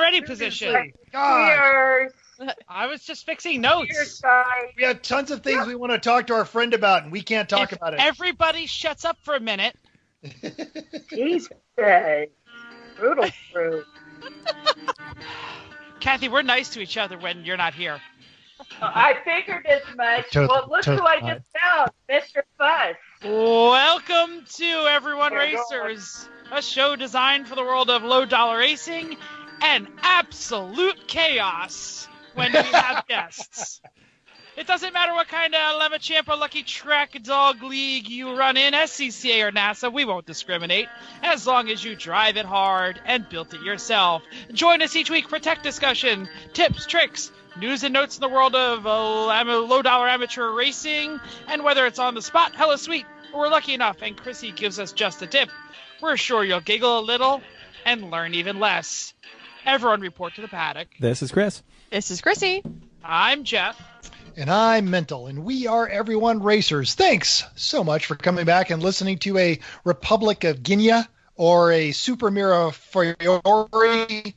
ready position. God. I was just fixing notes. We have tons of things we want to talk to our friend about, and we can't talk about it. Everybody shuts up for a minute. Jesus. Brutal fruit. Kathy, we're nice to each other when you're not here. I figured as much. Well, look who I just found, Mr. Fuss. Welcome to Everyone Racers, a show designed for the world of low-dollar racing and absolute chaos when we have guests. It doesn't matter what kind of Levachamp or Lucky Track Dog League you run in, SCCA or NASA, we won't discriminate, as long as you drive it hard and built it yourself. Join us each week for tech discussion, tips, tricks, news and notes in the world of low-dollar amateur racing, and whether it's on the spot, hella sweet, or we're lucky enough and Chrissy gives us just a tip, we're sure you'll giggle a little and learn even less. Everyone report to the paddock. This is Chris. This is Chrissy. I'm Jeff. And I'm Mental, and we are Everyone Racers. Thanks so much for coming back and listening to a Republic of Guinea or a SuperMiraFiori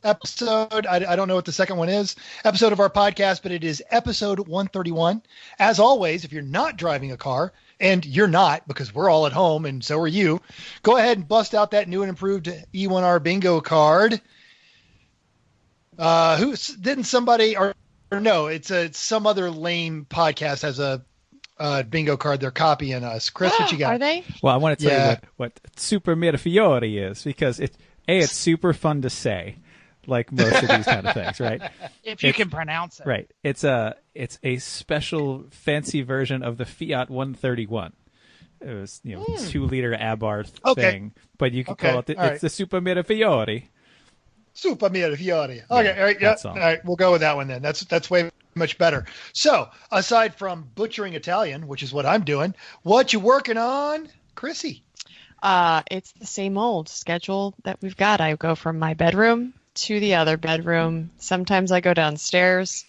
episode. I don't know what the second one is. Episode of our podcast, but it is episode 131. As always, if you're not driving a car, and you're not because we're all at home and so are you, go ahead and bust out that new and improved E1R bingo card. Didn't somebody or no, it's some other lame podcast has a bingo card they're copying us. Chris, what you got? Are they? Well, I want to tell you what SuperMiraFiori is, because it's super fun to say, like most of these kind of things, right? If you can pronounce it. Right. It's a special fancy version of the Fiat 131. It was 2-liter Abarth thing, but you could call it it's the SuperMiraFiori. SuperMiraFiori. Okay, all right, yeah, all right, we'll go with that one then. That's way much better. So, aside from butchering Italian, which is what I'm doing, what you working on, Chrissy? It's the same old schedule that we've got. I go from my bedroom to the other bedroom. Sometimes I go downstairs,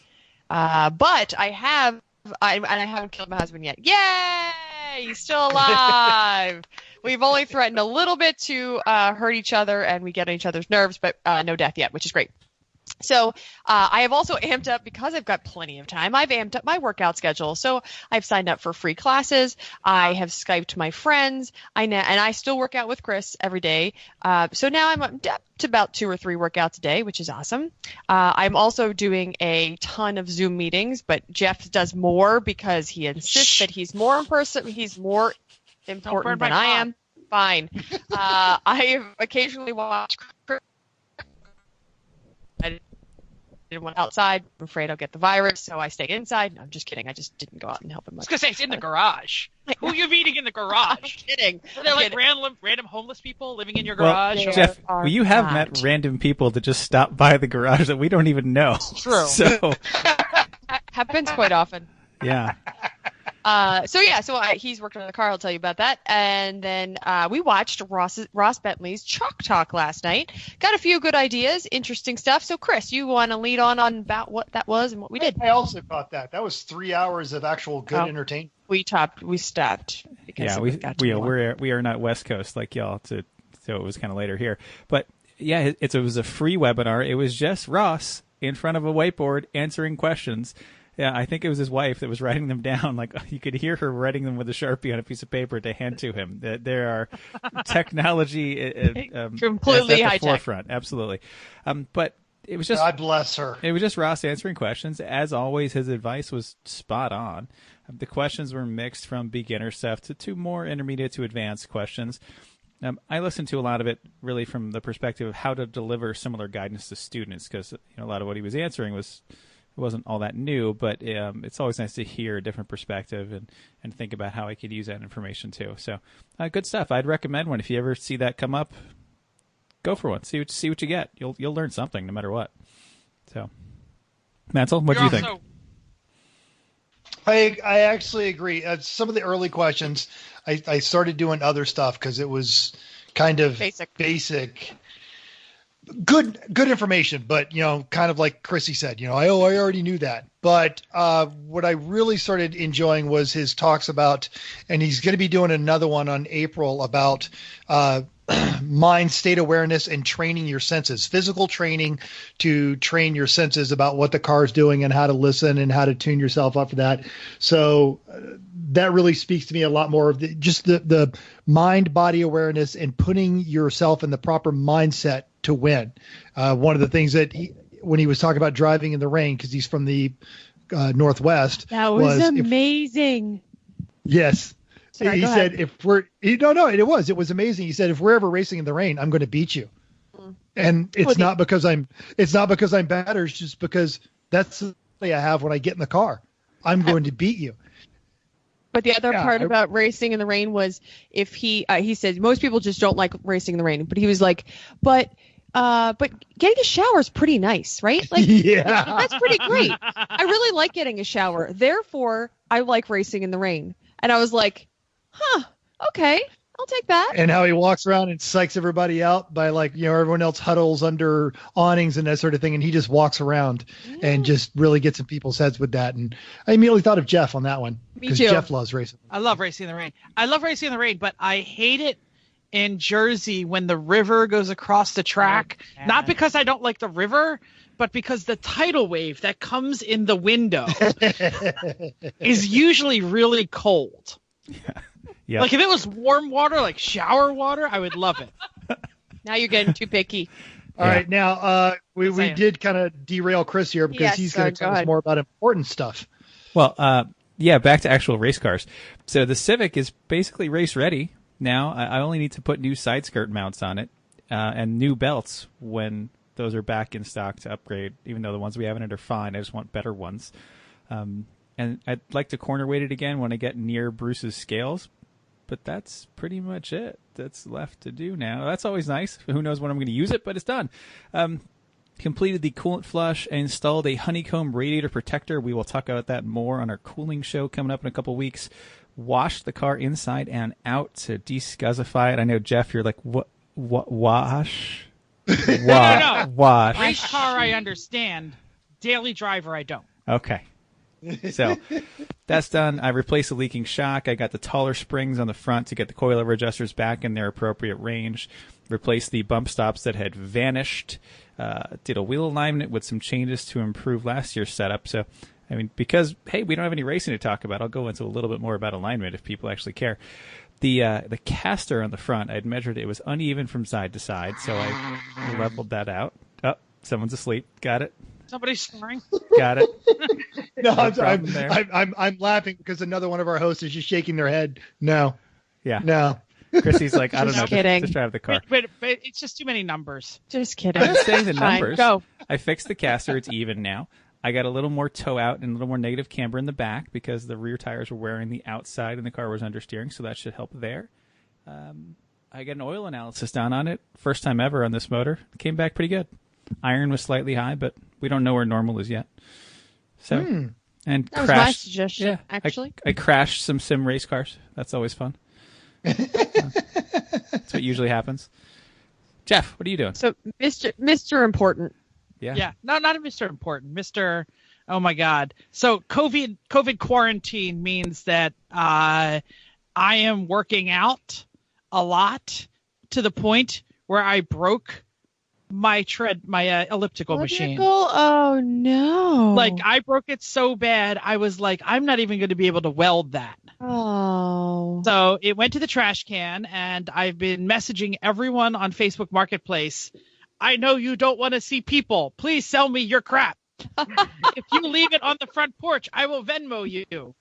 but I haven't killed my husband yet. Yay! He's still alive. We've only threatened a little bit to hurt each other, and we get on each other's nerves, but no death yet, which is great. So I have also amped up, because I've got plenty of time, I've amped up my workout schedule. So I've signed up for free classes. I have Skyped my friends. And I still work out with Chris every day. So now I'm up to about 2 or 3 workouts a day, which is awesome. I'm also doing a ton of Zoom meetings, but Jeff does more because he insists that he's more in person. He's more important than I am. Fine. I have occasionally watched Chris. I didn't want outside. I'm afraid I'll get the virus, so I stay inside. No, I'm just kidding. I just didn't go out and help him much. I was going to say, it's in the garage. Who are you meeting in the garage? I'm kidding. Are there like random homeless people living in your garage? Well, Jeff, you have met random people that just stop by the garage that we don't even know. True. So happens quite often. Yeah. He's working on the car. I'll tell you about that. And then we watched Ross Bentley's Chalk Talk last night. Got a few good ideas, interesting stuff. So, Chris, you want to lead on about what that was and what we did? I also thought that was 3 hours of actual good entertainment. We stopped. Because we are not West Coast like y'all, so it was kind of later here. But yeah, it was a free webinar. It was just Ross in front of a whiteboard answering questions. Yeah, I think it was his wife that was writing them down. Like, you could hear her writing them with a Sharpie on a piece of paper to hand to him. There are technology completely at high the forefront. Absolutely. But it was just God bless her. It was just Ross answering questions. As always, his advice was spot on. The questions were mixed from beginner stuff to more intermediate to advanced questions. I listened to a lot of it really from the perspective of how to deliver similar guidance to students, because a lot of what he was answering wasn't all that new, but it's always nice to hear a different perspective and think about how I could use that information too. So good stuff. I'd recommend one. If you ever see that come up, go for one. See what you get. You'll learn something no matter what. So, Mansell, what do you think? I actually agree. Some of the early questions, I started doing other stuff because it was kind of basic. Good information, but kind of like Chrissy said, I already knew that. But what I really started enjoying was his talks about, and he's going to be doing another one on April about mind state awareness and training your senses, physical training to train your senses about what the car is doing and how to listen and how to tune yourself up for that. So that really speaks to me a lot more of the mind body awareness and putting yourself in the proper mindset to win. One of the things that when he was talking about driving in the rain, because he's from the Northwest, that was amazing. Yes. Sorry, he said, it was amazing. He said, if we're ever racing in the rain, I'm going to beat you. And it's not because I'm better. It's just because that's the way I have when I get in the car. I'm going to beat you. But the other part about racing in the rain was if he said most people just don't like racing in the rain, but he was like, but getting a shower is pretty nice, right? Like, that's pretty great. I really like getting a shower. Therefore, I like racing in the rain. And I was like, okay, I'll take that. And how he walks around and psychs everybody out by everyone else huddles under awnings and that sort of thing. And he just walks around and just really gets in people's heads with that. And I immediately thought of Jeff on that one. Me too. Jeff loves racing. I love racing in the rain. I love racing in the rain, but I hate it in Jersey when the river goes across the track. Yeah. Not because I don't like the river, but because the tidal wave that comes in the window is usually really cold. Yeah. Like if it was warm water, like shower water, I would love it. Now you're getting too picky. All right, now we did kind of derail Chris here because he's going to tell us more about important stuff. Well, back to actual race cars. So the Civic is basically race ready now. I only need to put new side skirt mounts on it and new belts when those are back in stock to upgrade, even though the ones we have in it are fine. I just want better ones. And I'd like to corner weight it again when I get near Bruce's scales. But that's pretty much it. That's left to do now. That's always nice. Who knows when I'm going to use it, but it's done. Completed the coolant flush and installed a honeycomb radiator protector. We will talk about that more on our cooling show coming up in a couple weeks. Washed the car inside and out to descuzzify it. I know, Jeff, you're like, what wash? No. Wash. Race car, I understand. Daily driver, I don't. Okay. So that's done. I replaced the leaking shock. I got the taller springs on the front to get the coilover adjusters back in their appropriate range. Replaced the bump stops that had vanished. Did a wheel alignment with some changes to improve last year's setup. So, I mean, because, hey, we don't have any racing to talk about, I'll go into a little bit more about alignment if people actually care. The caster on the front, I'd measured it was uneven from side to side, so I leveled that out. Oh, someone's asleep. Got it. Somebody's snoring. Got it. No, I'm laughing because another one of our hosts is just shaking their head. No. Yeah. No. Chrissy's like, I don't know. Kidding. Just drive the car. But it's just too many numbers. Just kidding. I'm just saying the numbers. Go. I fixed the caster. It's even now. I got a little more toe out and a little more negative camber in the back because the rear tires were wearing the outside and the car was understeering, so that should help there. I got an oil analysis done on it. First time ever on this motor. It came back pretty good. Iron was slightly high, but we don't know where normal is yet. So, and that was crashed. my suggestion, actually. I crashed some sim race cars. That's always fun. That's what usually happens. Jeff, what are you doing? So, Mr. Important. Yeah. Yeah. No, not a Mr. Important. Mr. Oh my God. So COVID quarantine means that I am working out a lot to the point where I broke my elliptical machine. Oh no. Like I broke it so bad, I was like, I'm not even going to be able to weld that. Oh. So it went to the trash can, and I've been messaging everyone on Facebook Marketplace. I know you don't want to see people. Please sell me your crap. If you leave it on the front porch, I will Venmo you.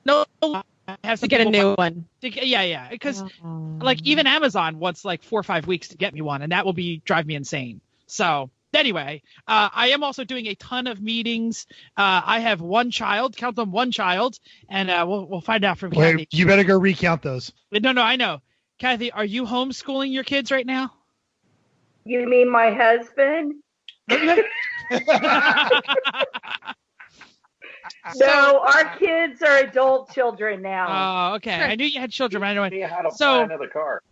No, I have to get a new one. Yeah. Because like even Amazon wants like 4 or 5 weeks to get me one, and that will drive me insane. So anyway, I am also doing a ton of meetings. I have one child, count them, one child, and we'll find out from Cathy. You better go recount those. No, I know. Kathy, are you homeschooling your kids right now? You mean my husband? No, our kids are adult children now. Oh, okay. I knew you had children, but I don't know. How to buy another car.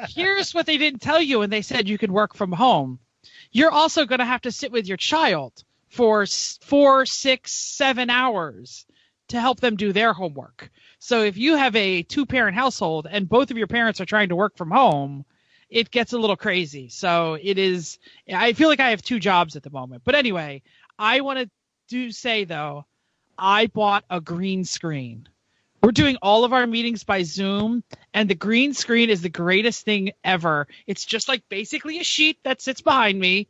Here's what they didn't tell you when they said you could work from home. You're also going to have to sit with your child for 4, 6, 7 hours to help them do their homework. So if you have a 2-parent household and both of your parents are trying to work from home, it gets a little crazy. So I feel like I have 2 jobs at the moment. But anyway, I want to say, though, I bought a green screen. We're doing all of our meetings by Zoom, and the green screen is the greatest thing ever. It's just like basically a sheet that sits behind me,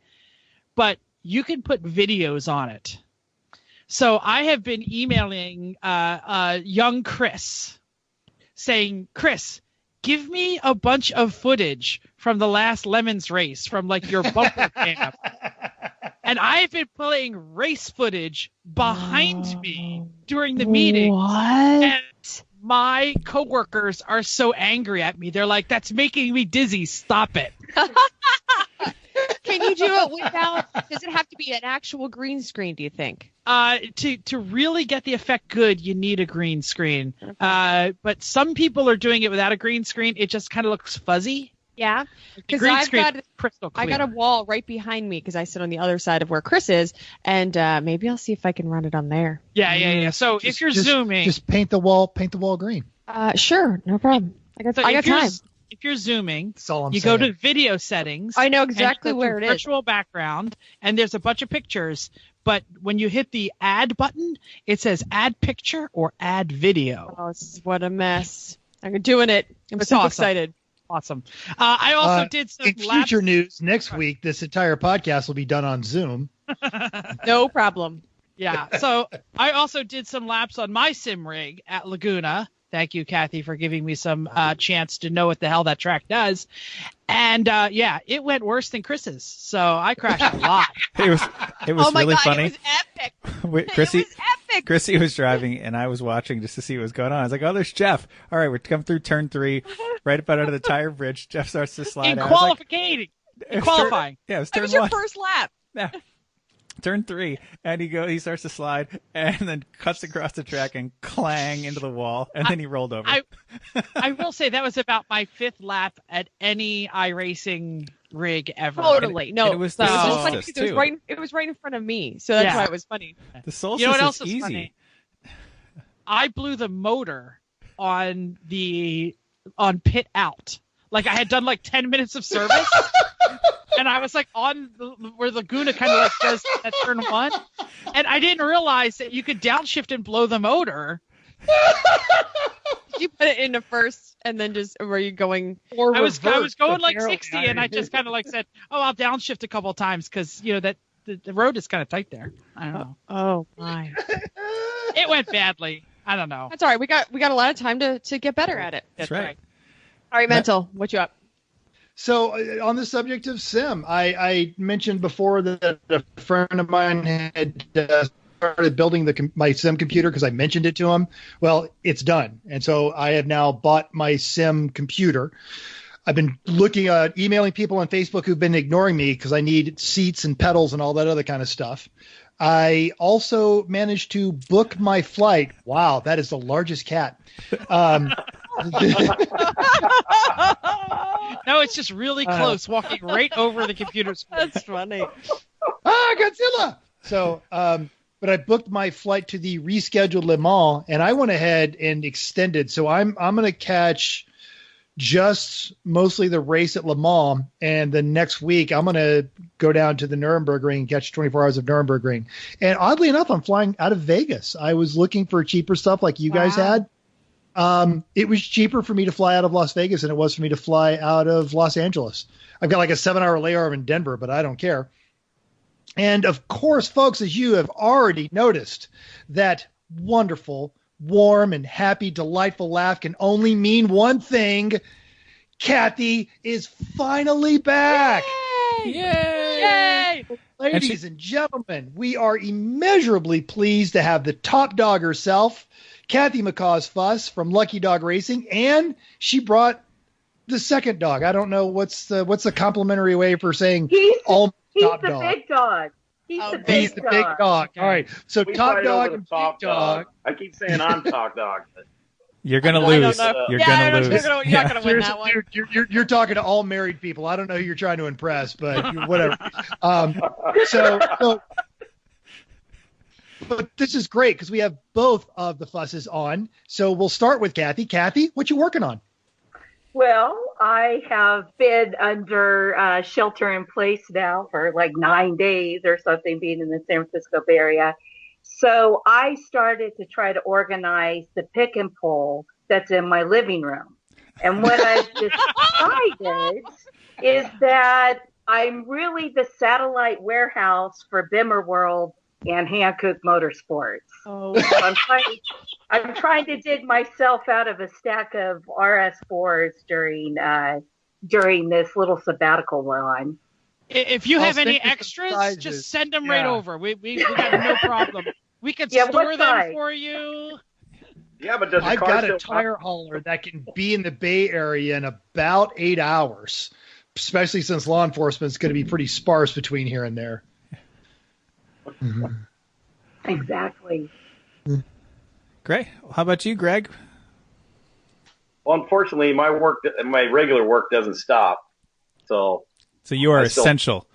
but you can put videos on it. So I have been emailing young Chris saying, Chris, give me a bunch of footage from the last Lemons race from like your bumper camp. And I've been playing race footage behind me during the meeting. What? And my coworkers are so angry at me. They're like, that's making me dizzy. Stop it. Can you do it without? Does it have to be an actual green screen, do you think? To really get the effect good, you need a green screen. But some people are doing it without a green screen. It just kind of looks fuzzy. Yeah, because I got a wall right behind me because I sit on the other side of where Chris is, and maybe I'll see if I can run it on there. Yeah. So if you're zooming, just paint the wall green. Sure, no problem. I got time. If you're zooming, you go to video settings. I know exactly where it is. Virtual background, and there's a bunch of pictures. But when you hit the add button, it says add picture or add video. Oh, what a mess! I'm doing it. I'm so awesome. Excited. Awesome. I also did some in future news next week. This entire podcast will be done on Zoom. No problem. Yeah. So I also did some laps on my sim rig at Laguna. Thank you, Cathy, for giving me some chance to know what the hell that track does. And it went worse than Chris's. So I crashed a lot. It was really funny. It was epic. Chrissy, it was epic. Chrissy was driving, and I was watching just to see what was going on. I was like, "Oh, there's Jeff. All right, we're coming through turn 3, right about under the tire bridge. Jeff starts to slide out. Qualifying. It was turn 1. It was your first lap. Yeah. Turn 3, and he starts to slide, and then cuts across the track and clang into the wall, and then he rolled over. I will say that was about my 5th lap at any iRacing rig ever. Totally. It was the Solstice, too. It was right in front of me, so that's why it was funny. The Solstice you know what else is easy. Funny? I blew the motor on pit out. Like I had done like 10 minutes of service. And I was like on where Laguna kind of like does at turn 1. And I didn't realize that you could downshift and blow the motor. Did you put it into first and then were you going forward? I was going like 60 and I just kind of like said, I'll downshift a couple of times because, that the road is kind of tight there. I don't know. Oh, my. It went badly. I don't know. That's all right. We got a lot of time to get better at it. That's right. All right, Mental, what you up? So on the subject of sim, I mentioned before that a friend of mine had started building my sim computer because I mentioned it to him. Well, it's done. And so I have now bought my sim computer. I've been emailing people on Facebook who've been ignoring me because I need seats and pedals and all that other kind of stuff. I also managed to book my flight. Wow, that is the largest cat. No, it's just really close, walking right over the computer screen. That's funny. Godzilla! So, but I booked my flight to the rescheduled Le Mans, and I went ahead and extended. So I'm going to catch just mostly the race at Le Mans, and the next week I'm going to go down to the Nuremberg and catch 24 hours of Nuremberg. And oddly enough, I'm flying out of Vegas. I was looking for cheaper stuff like you guys had. It was cheaper for me to fly out of Las Vegas than it was for me to fly out of Los Angeles. I've got like a 7-hour layover in Denver, but I don't care. And of course, folks, as you have already noticed, that wonderful, warm, and happy, delightful laugh can only mean one thing. Cathy is finally back. Yay! Yay! Ladies and gentlemen, we are immeasurably pleased to have the top dog herself, Cathy McCaw's Fuss from Lucky Dog Racing, and she brought the second dog. I don't know what's the complimentary way for saying he's all top the dog. big dog. He's the big dog. All right, so We top fight dog over and the top big dog. I keep saying I'm top dog. But You're gonna lose. You're gonna lose. You're not gonna win that one. You're talking to all married people. I don't know who you're trying to impress, but whatever. But but this is great because we have both of the Fusses on. So we'll start with Cathy. Cathy, what you working on? Well, I have been under shelter in place now for like 9 days or something, being in the San Francisco Bay Area. So I started to try to organize the pick and pull that's in my living room. And what I've decided is that I'm really the satellite warehouse for Bimmer World and Hankook Motorsports. Oh. So I'm trying to dig myself out of a stack of RS4s during this little sabbatical we're on. If you have any extras, just send them right over. We got no problem. We can store them for you. Yeah, but does the I've car got still a tire hauler that can be in the Bay Area in about 8 hours, especially since law enforcement is going to be pretty sparse between here and there. Exactly. Great. How about you, Greg? Well, unfortunately, my regular work doesn't stop. So you are essential.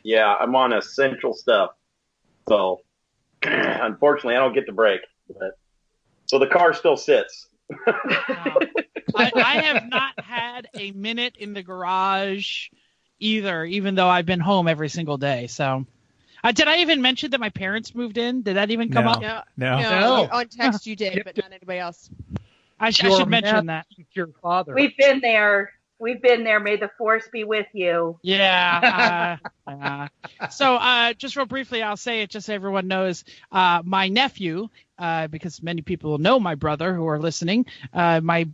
Yeah, I'm on essential stuff. So unfortunately, I don't get the break. So the car still sits. I have not had a minute in the garage either, even though I've been home every single day. So, did I even mention that my parents moved in? Did that even come up? No. On text you did, but not anybody else. I should mention that. Your father. We've been there. May the force be with you. Yeah. So just real briefly, I'll say it just so everyone knows. My nephew, because many people know my brother who are listening, my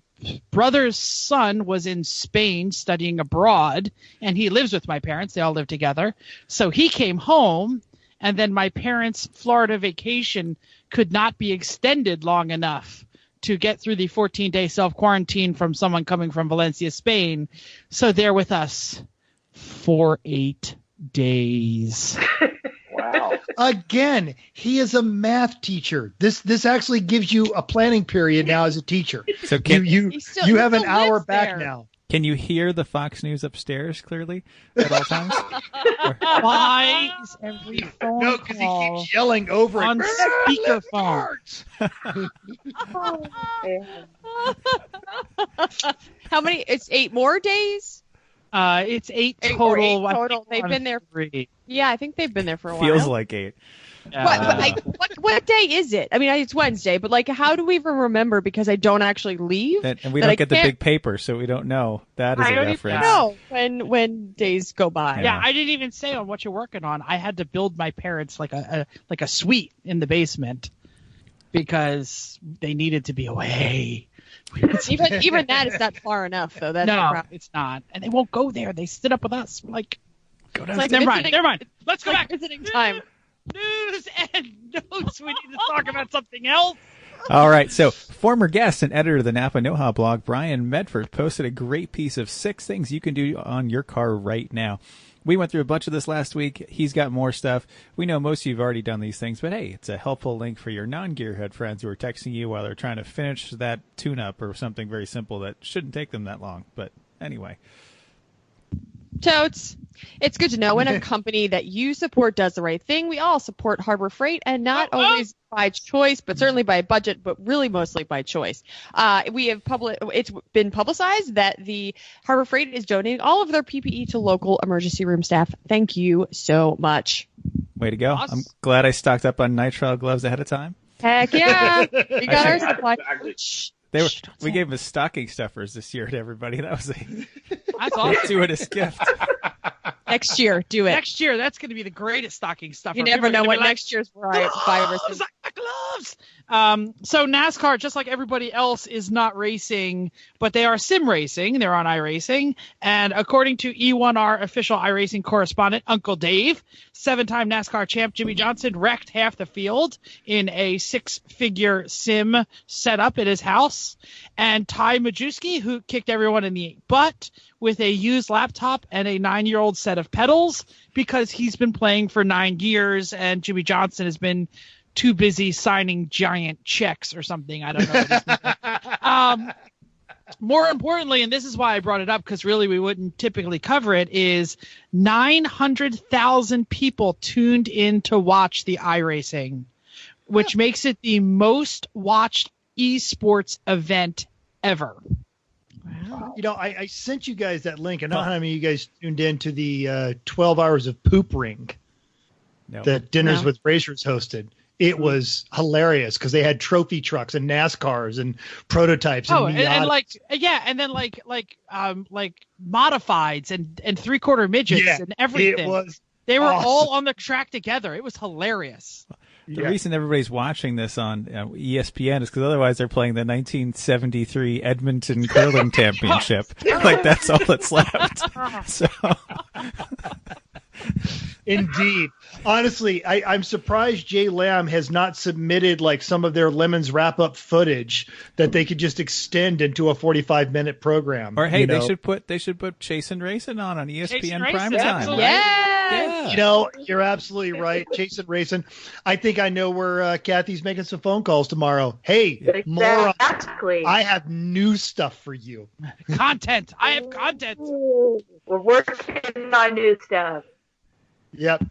brother's son was in Spain studying abroad, and he lives with my parents. They all live together. So he came home, and then my parents' Florida vacation could not be extended long enough to get through the 14-day self-quarantine from someone coming from Valencia, Spain. So they're with us for 8 days. Wow. Again, he is a math teacher. This actually gives you a planning period now as a teacher. So you have an hour back now. Can you hear the Fox News upstairs clearly at all times? Why is every phone because he keeps yelling over on speakerphone? How many? It's 8 more days? It's 8 total. 8 total. They've been there 3. Yeah, I think they've been there for a while. Feels like 8. What day is it? I mean, it's Wednesday, but like, how do we even remember? Because I don't actually leave, and we don't get the big paper, so we don't know. That is a reference. I don't even know when days go by. Yeah, I didn't even say on what you're working on. I had to build my parents like a suite in the basement because they needed to be away. Even that is not far enough, though. That's no, it's not, and they won't go there. They sit up with us. Like, go down. Never mind. Let's go back. Visiting time. News and notes. We need to talk about something else. All right. So, former guest and editor of the Napa Know-How blog, Brian Medford, posted a great piece of 6 things you can do on your car right now. We went through a bunch of this last week. He's got more stuff. We know most of you have already done these things, but hey, it's a helpful link for your non-gearhead friends who are texting you while they're trying to finish that tune-up or something very simple that shouldn't take them that long. But anyway. Totes. It's good to know when a company that you support does the right thing. We all support Harbor Freight, and not always by choice, but certainly by budget, but really mostly by choice. It's been publicized that the Harbor Freight is donating all of their PPE to local emergency room staff. Thank you so much. Way to go. I'm glad I stocked up on nitrile gloves ahead of time. Heck yeah. We got our supply. We gave them stocking stuffers this year to everybody. That was that's awesome. Gratuitous gift. Next year, do it. Next year, that's going to be the greatest stocking stuffer. You never know what next year's virus is. Gloves. So NASCAR, just like everybody else, is not racing, but they are sim racing. They're on iRacing. And according to E1R official iRacing correspondent, Uncle Dave, 7-time NASCAR champ Jimmy Johnson wrecked half the field in a 6-figure sim setup at his house. And Ty Majewski, who kicked everyone in the butt with a used laptop and a 9-year-old set of pedals because he's been playing for 9 years and Jimmy Johnson has been too busy signing giant checks or something. I don't know. More importantly, and this is why I brought it up because really we wouldn't typically cover it, is 900,000 people tuned in to watch the iRacing, which makes it the most watched esports event ever. Wow. You know, I sent you guys that link. I know how many of you guys tuned in to the 12 Hours of Poop Ring that Dinners with Racers hosted. It was hilarious because they had trophy trucks and NASCARs and prototypes. And modifieds and 3/4 midgets and everything. They were all on the track together. It was hilarious. The reason everybody's watching this on ESPN is because otherwise they're playing the 1973 Edmonton Curling Championship. Like, that's all that's left. So. Indeed. Honestly, I'm surprised Jay Lamb has not submitted like some of their Lemons wrap-up footage that they could just extend into a 45-minute program. Or hey, they should put Chase and Racing on ESPN Primetime. Yeah. You know, you're absolutely right. Chase and Racing. I think I know where Kathy's making some phone calls tomorrow. Hey, moron, I have new stuff for you. Content. I have content. Ooh, we're working on new stuff. Yep.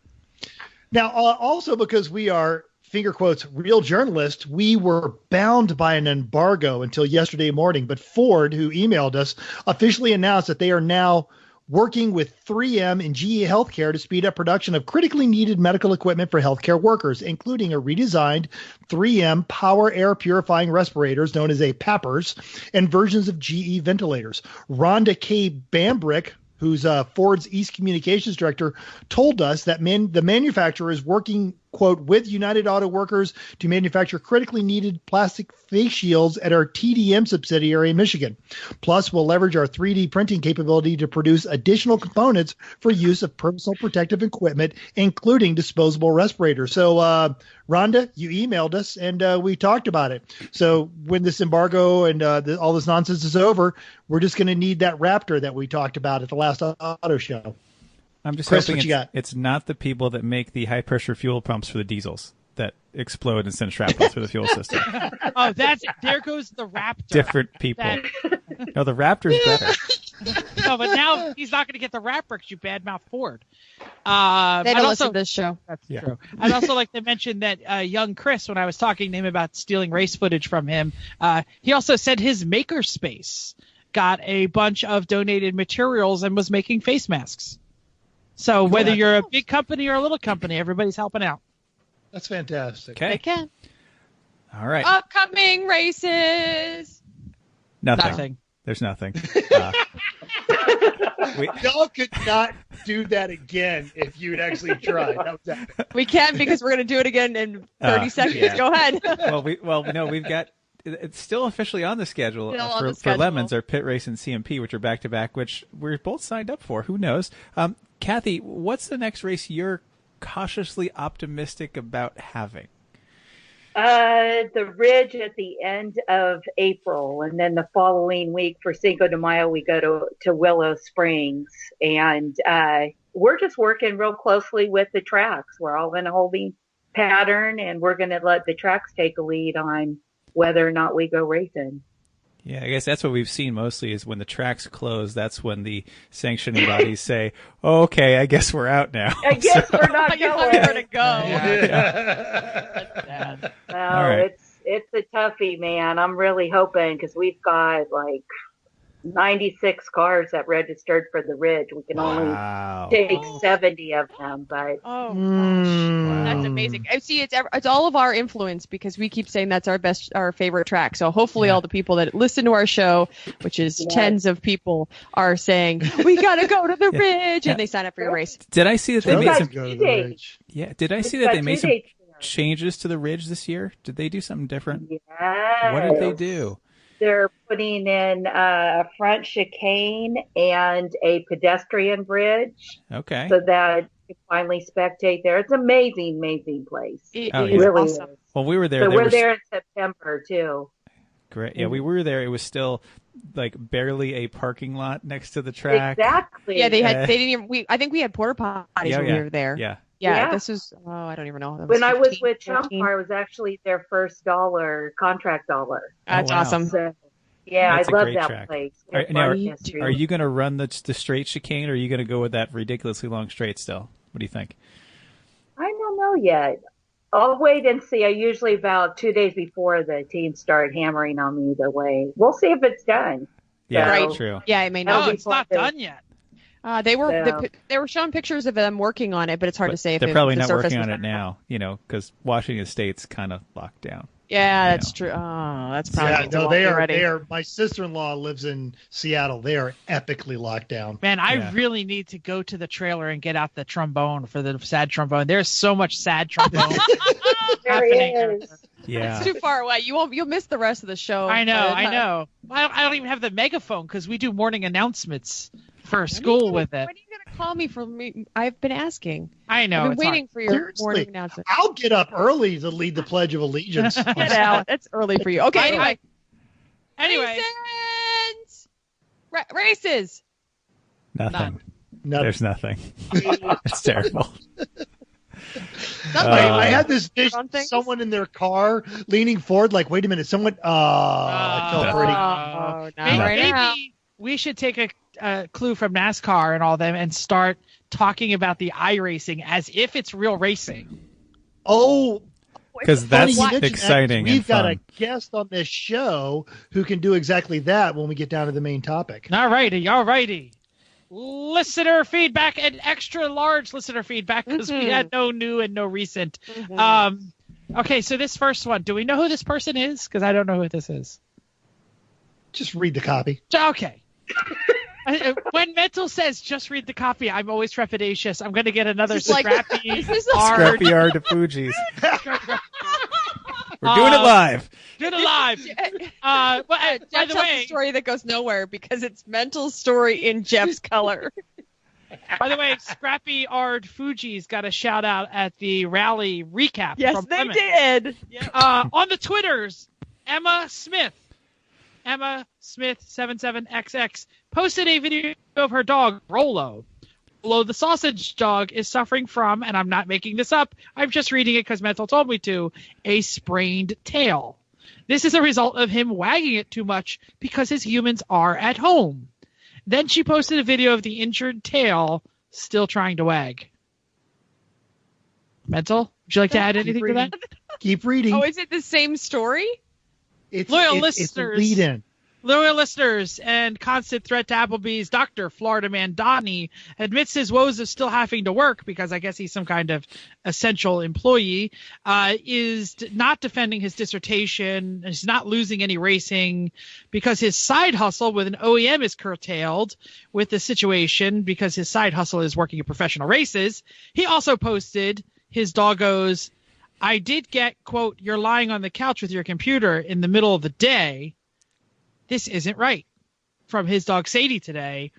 Now, also because we are, finger quotes, real journalists, we were bound by an embargo until yesterday morning. But Ford, who emailed us, officially announced that they are now working with 3M and GE Healthcare to speed up production of critically needed medical equipment for healthcare workers, including a redesigned 3M power air purifying respirators known as PAPRs and versions of GE ventilators. Rhonda K. Bambrick, who's Ford's East Communications Director, told us that the manufacturer is working, quote, with United Auto Workers to manufacture critically needed plastic face shields at our TDM subsidiary in Michigan. Plus, we'll leverage our 3D printing capability to produce additional components for use of personal protective equipment, including disposable respirators. So, Rhonda, you emailed us, and we talked about it. So when this embargo and all this nonsense is over, we're just going to need that Raptor that we talked about at the last auto show. I'm just Chris, hoping it's not the people that make the high-pressure fuel pumps for the diesels that explode and send shrapnel through the fuel system. Oh, there goes the Raptor. Different people. No, the Raptor's better. No, but now he's not going to get the Raptor because you badmouth Ford. They don't listen to this show. That's true. I'd also like to mention that young Chris, when I was talking to him about stealing race footage from him, he also said his makerspace got a bunch of donated materials and was making face masks. So whether you're a big company or a little company, everybody's helping out. That's fantastic. Okay. They can. All right. Upcoming races. Nothing. There's nothing. Y'all could not do that again if you'd actually tried. We can because we're going to do it again in 30 seconds. Yeah. Go ahead. We've got it's still officially on the schedule for Lemons, our pit race and CMP, which are back to back, which we're both signed up for. Who knows? Cathy, what's the next race you're cautiously optimistic about having? The Ridge at the end of April, and then the following week for Cinco de Mayo, we go to Willow Springs, and we're just working real closely with the tracks. We're all in a holding pattern, and we're going to let the tracks take a lead on whether or not we go racing. Yeah, I guess that's what we've seen mostly is when the tracks close, that's when the sanctioning bodies say, oh, okay, I guess we're out now. I guess we're not going to go. All right. It's a toughie, man. I'm really hoping because we've got like 96 cars that registered for the Ridge. We can only take 70 of them, but that's amazing. I see it's all of our influence because we keep saying that's our favorite track. So hopefully all the people that listen to our show, which is tens of people, are saying we gotta go to the Ridge and they sign up for your race. Did I see that they made some go to the Ridge? Yeah, did I see that they made some changes to the Ridge this year? Did they do something different? Yeah. What did they do? They're putting in a front chicane and a pedestrian bridge. Okay. So that you can finally spectate there. It's an amazing place. It really awesome. is. Well, we were there. So we're there in September, too. Great. Yeah, we were there. It was still like barely a parking lot next to the track. Exactly. Yeah, they didn't even, I think we had porta potties when we were there. Yeah. This was, I don't even know. When I was with Chumpar, it was actually their first contract dollar. That's awesome. So, yeah, that's I love that track. place. Are you going to run the straight chicane, or are you going to go with that ridiculously long straight still? What do you think? I don't know yet. I'll wait and see. I usually about 2 days before the team start hammering on me either way. We'll see if it's done. Yeah, So, right. True. Yeah, it may not. No, it's not done yet. They were showing pictures of them working on it, but it's hard to say if they're probably not surface working on was it now. Because Washington State's kind of locked down. Yeah, that's true. Oh, that's probably they are. My sister-in-law lives in Seattle. They are epically locked down. Man, I really need to go to the trailer and get out the trombone for the sad trombone. There's so much sad trombone happening. is. Yeah, it's too far away. You'll miss the rest of the show. I know. I don't even have the megaphone because we do morning announcements for school with it. When are you going to call me for me? I've been asking. I know. I've been waiting for your Seriously, morning announcement. I'll get up early to lead the Pledge of Allegiance. Get out. It's early for you. Okay. Anyway. Races. Nothing. Nothing. There's nothing. It's terrible. I had this vision of someone in their car leaning forward, like, wait a minute, someone. I felt pretty. Maybe we should take a clue from NASCAR and all them and start talking about the iRacing as if it's real racing. Oh, because that's exciting. We've got a guest on this show who can do exactly that when we get down to the main topic. All righty. Listener feedback and extra large listener feedback because we had no new and no recent. Okay, so this first one, do we know who this person is? Because I don't know who this is. Just read the copy. Okay. When Mental says just read the copy, I'm always trepidatious. I'm going to get another Scrappy Ard of Fuji's. We're doing it live. By the way, a story that goes nowhere because it's Mental's story in Jeff's color. By the way, Scrappy Ard Fuji's got a shout out at the rally recap. Yes, from they Clement. did. On the Twitters, Emma Smith 77XX posted a video of her dog Rolo. Rolo the sausage dog is suffering from, and I'm not making this up, I'm just reading it because Mental told me to, a sprained tail. This is a result of him wagging it too much because his humans are at home. Then she posted a video of the injured tail still trying to wag. Mental, would you like to add anything to that? Keep reading. Oh, is it the same story? Loyal listeners. It's a lead-in. Loyal listeners and constant threat to Applebee's Dr. Florida Man Donnie admits his woes of still having to work because I guess he's some kind of essential employee, is not defending his dissertation, is not losing any racing because his side hustle with an OEM is curtailed with the situation because his side hustle is working in professional races. He also posted his doggos, I did get, quote, you're lying on the couch with your computer in the middle of the day. This isn't right, from his dog Sadie today.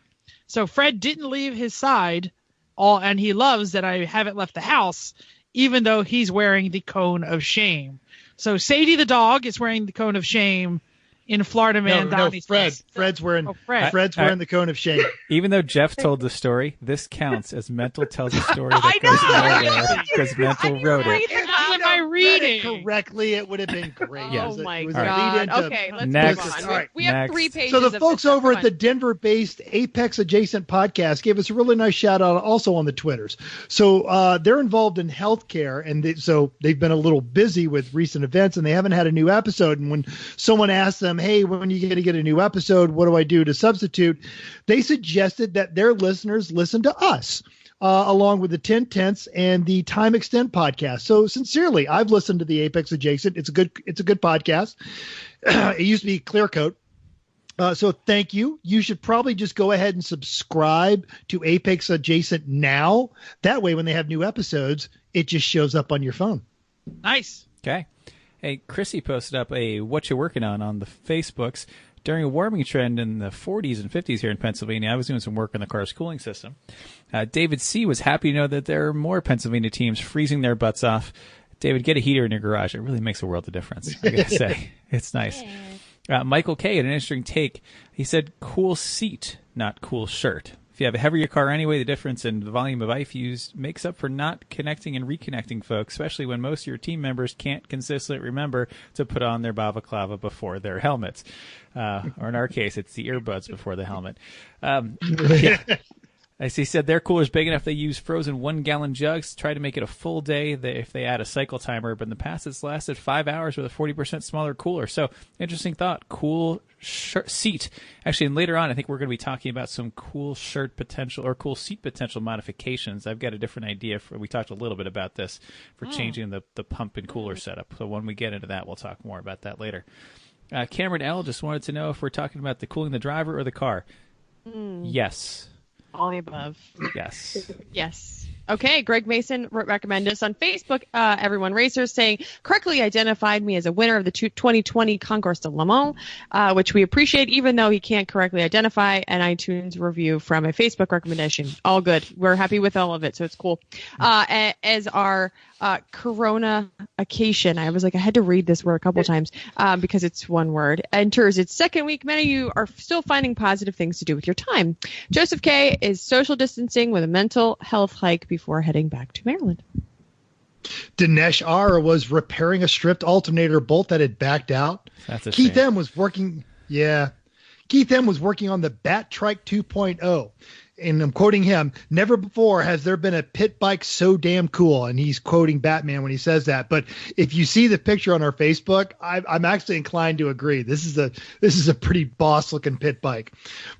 So Fred didn't leave his side, and he loves that I haven't left the house, even though he's wearing the cone of shame. So Sadie the dog is wearing the cone of shame in Florida Man Donnie's place. Fred's wearing wearing the cone of shame. Even though Jeff told the story, this counts as Mental tells a story that goes nowhere because Mental wrote it. How am I reading? Correctly, it would have been great. Oh my God. Okay, let's next. move on. All right. We have 3 pages. So the folks over at the Denver-based Apex Adjacent podcast gave us a really nice shout out also on the Twitters. So they're involved in healthcare, and so they've been a little busy with recent events, and they haven't had a new episode. And when someone asked them, hey, when are you going to get a new episode? What do I do to substitute? They suggested that their listeners listen to us. Along with the 10 Tenths and the Time Extend podcast. So sincerely, I've listened to the Apex Adjacent. It's a good podcast. It used to be Clear Coat. So thank you. You should probably just go ahead and subscribe to Apex Adjacent now. That way, when they have new episodes, it just shows up on your phone. Nice. Okay. Hey, Chrissy posted up a what you working on the Facebooks. During a warming trend in the 40s and 50s here in Pennsylvania, I was doing some work on the car's cooling system. David C. was happy to know that there are more Pennsylvania teams freezing their butts off. David, get a heater in your garage. It really makes a world of difference, I got to say. It's nice. Michael K. had an interesting take. He said, cool seat, not cool shirt. If you have a heavier car anyway, the difference in the volume of ice used makes up for not connecting and reconnecting folks, especially when most of your team members can't consistently remember to put on their balaclava before their helmets. Or in our case, it's the earbuds before the helmet. As he said, their cooler's big enough they use frozen 1-gallon jugs. Try to make it a full day if they add a cycle timer. But in the past, it's lasted 5 hours with a 40% smaller cooler. So, interesting thought. Cool seat. Actually, and later on, I think we're going to be talking about some cool shirt potential or cool seat potential modifications. I've got a different idea. We talked a little bit about this for changing the pump and cooler setup. So when we get into that, we'll talk more about that later. Cameron L. just wanted to know if we're talking about the cooling the driver or the car. Yes. All the above. Yes. Yes. Okay, Greg Mason recommended us on Facebook, Everyone Racers, saying, correctly identified me as a winner of the 2020 Concours de Le Mans, which we appreciate, even though he can't correctly identify an iTunes review from a Facebook recommendation. All good. We're happy with all of it, so it's cool. As our Corona occasion, I was like, I had to read this word a couple times because it's one word, enters its second week. Many of you are still finding positive things to do with your time. Joseph K. is social distancing with a mental health hike before heading back to Maryland. Dinesh R. was repairing a stripped alternator bolt that had backed out. That's a Keith shame. M. was working. Yeah. Keith M. was working on the Bat Trike 2.0. And I'm quoting him, never before has there been a pit bike so damn cool. And he's quoting Batman when he says that. But if you see the picture on our Facebook, I'm actually inclined to agree. This is a pretty boss looking pit bike.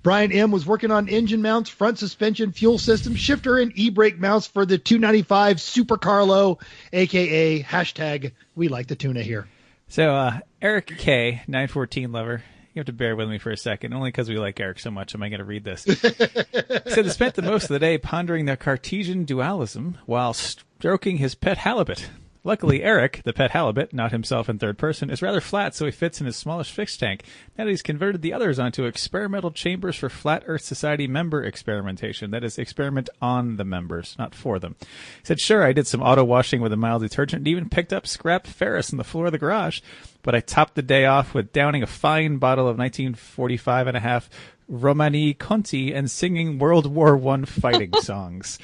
Brian M. was working on engine mounts, front suspension, fuel system, shifter, and e-brake mounts for the 295 Super Carlo, a.k.a. hashtag we like the tuna here. So Eric K, 914 lover. You have to bear with me for a second. Only because we like Eric so much am I going to read this. He said he spent the most of the day pondering the Cartesian dualism while stroking his pet halibut. Luckily, Eric, the pet halibut, not himself in third person, is rather flat, so he fits in his smallest fish tank. Now that he's converted the others onto experimental chambers for Flat Earth Society member experimentation. That is, experiment on the members, not for them. He said, sure, I did some auto washing with a mild detergent and even picked up scrap Ferris on the floor of the garage, but I topped the day off with downing a fine bottle of 1945 and a half Romani Conti and singing World War I fighting songs.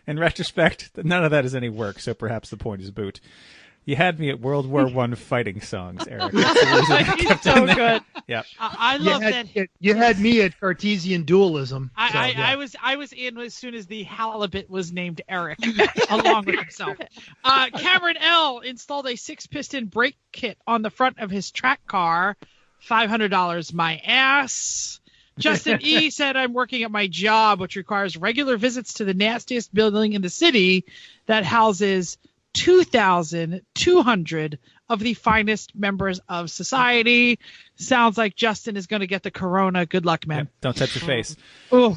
In retrospect, none of that is any work, so perhaps the point is boot. You had me at World War I fighting songs, Eric. That's the reason I kept so it in there. good. Yeah. I love that. You had me at Cartesian dualism. I was in as soon as the halibut was named Eric, along with himself. Cameron L. installed a 6-piston brake kit on the front of his track car. $500 my ass. Justin E. said, I'm working at my job, which requires regular visits to the nastiest building in the city that houses 2,200 of the finest members of society. Sounds like Justin is going to get the corona. Good luck, man. Yep, don't touch your face. Oh,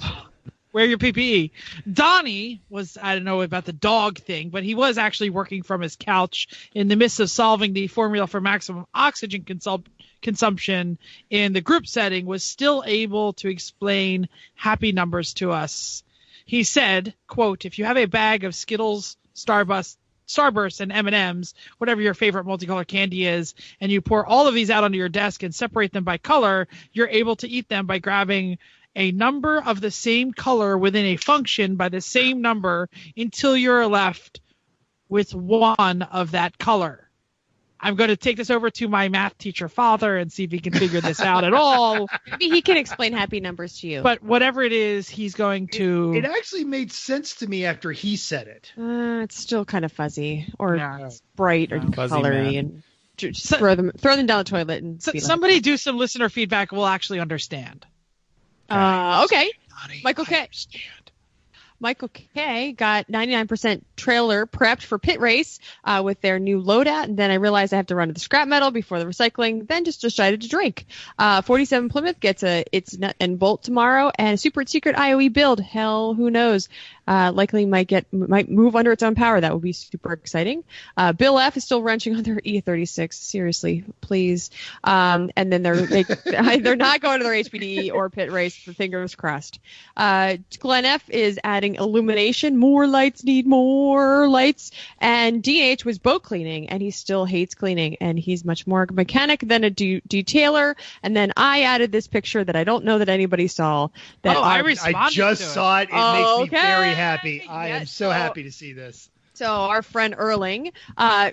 wear your PPE. Donnie was, I don't know about the dog thing, but he was actually working from his couch in the midst of solving the formula for maximum oxygen consumption in the group setting, was still able to explain happy numbers to us. He said, quote, if you have a bag of Skittles, Starburst, and M&Ms, whatever your favorite multicolored candy is, and you pour all of these out onto your desk and separate them by color, you're able to eat them by grabbing a number of the same color within a function by the same number until you're left with one of that color. I'm going to take this over to my math teacher father and see if he can figure this out at all. Maybe he can explain happy numbers to you. But whatever it is, he's going to... It actually made sense to me after he said it. It's still kind of fuzzy or No. bright or Fuzzy colory, math. and just throw them down the toilet and be like, somebody do some listener feedback. We'll actually understand. okay. Honey, Michael K. I understand. Michael K got 99% trailer prepped for pit race with their new loadout, and then I realized I have to run to the scrap metal before the recycling, then just decided to drink. 47 Plymouth gets its nut and bolt tomorrow, and a super secret IOE build. Hell, who knows? Likely might move under its own power. That would be super exciting. Bill F is still wrenching on their E36. Seriously, please. And then they're not going to their HPD or pit race. Fingers crossed. Glenn F is adding illumination. More lights need more lights. And DH was boat cleaning, and he still hates cleaning, and he's much more a mechanic than a detailer. And then I added this picture that I don't know that anybody saw. That I responded I just to it. saw it. It makes me Okay. very happy. I am Yes. so happy to see this. So our friend Erling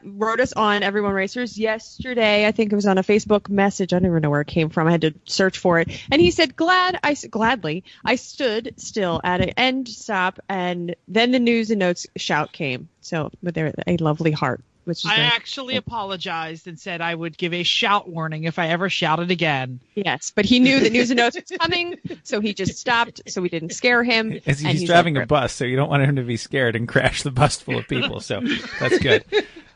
wrote us on Everyone Racers yesterday. I think it was on a Facebook message. I don't even know where it came from. I had to search for it. And he said, gladly, I stood still at an end stop, and then the news and notes shout came. So with a lovely heart. Which is I actually apologized and said I would give a shout warning if I ever shouted again. Yes, but he knew the news and notes was coming, so he just stopped so we didn't scare him. He's driving a bus, so you don't want him to be scared and crash the bus full of people. So that's good.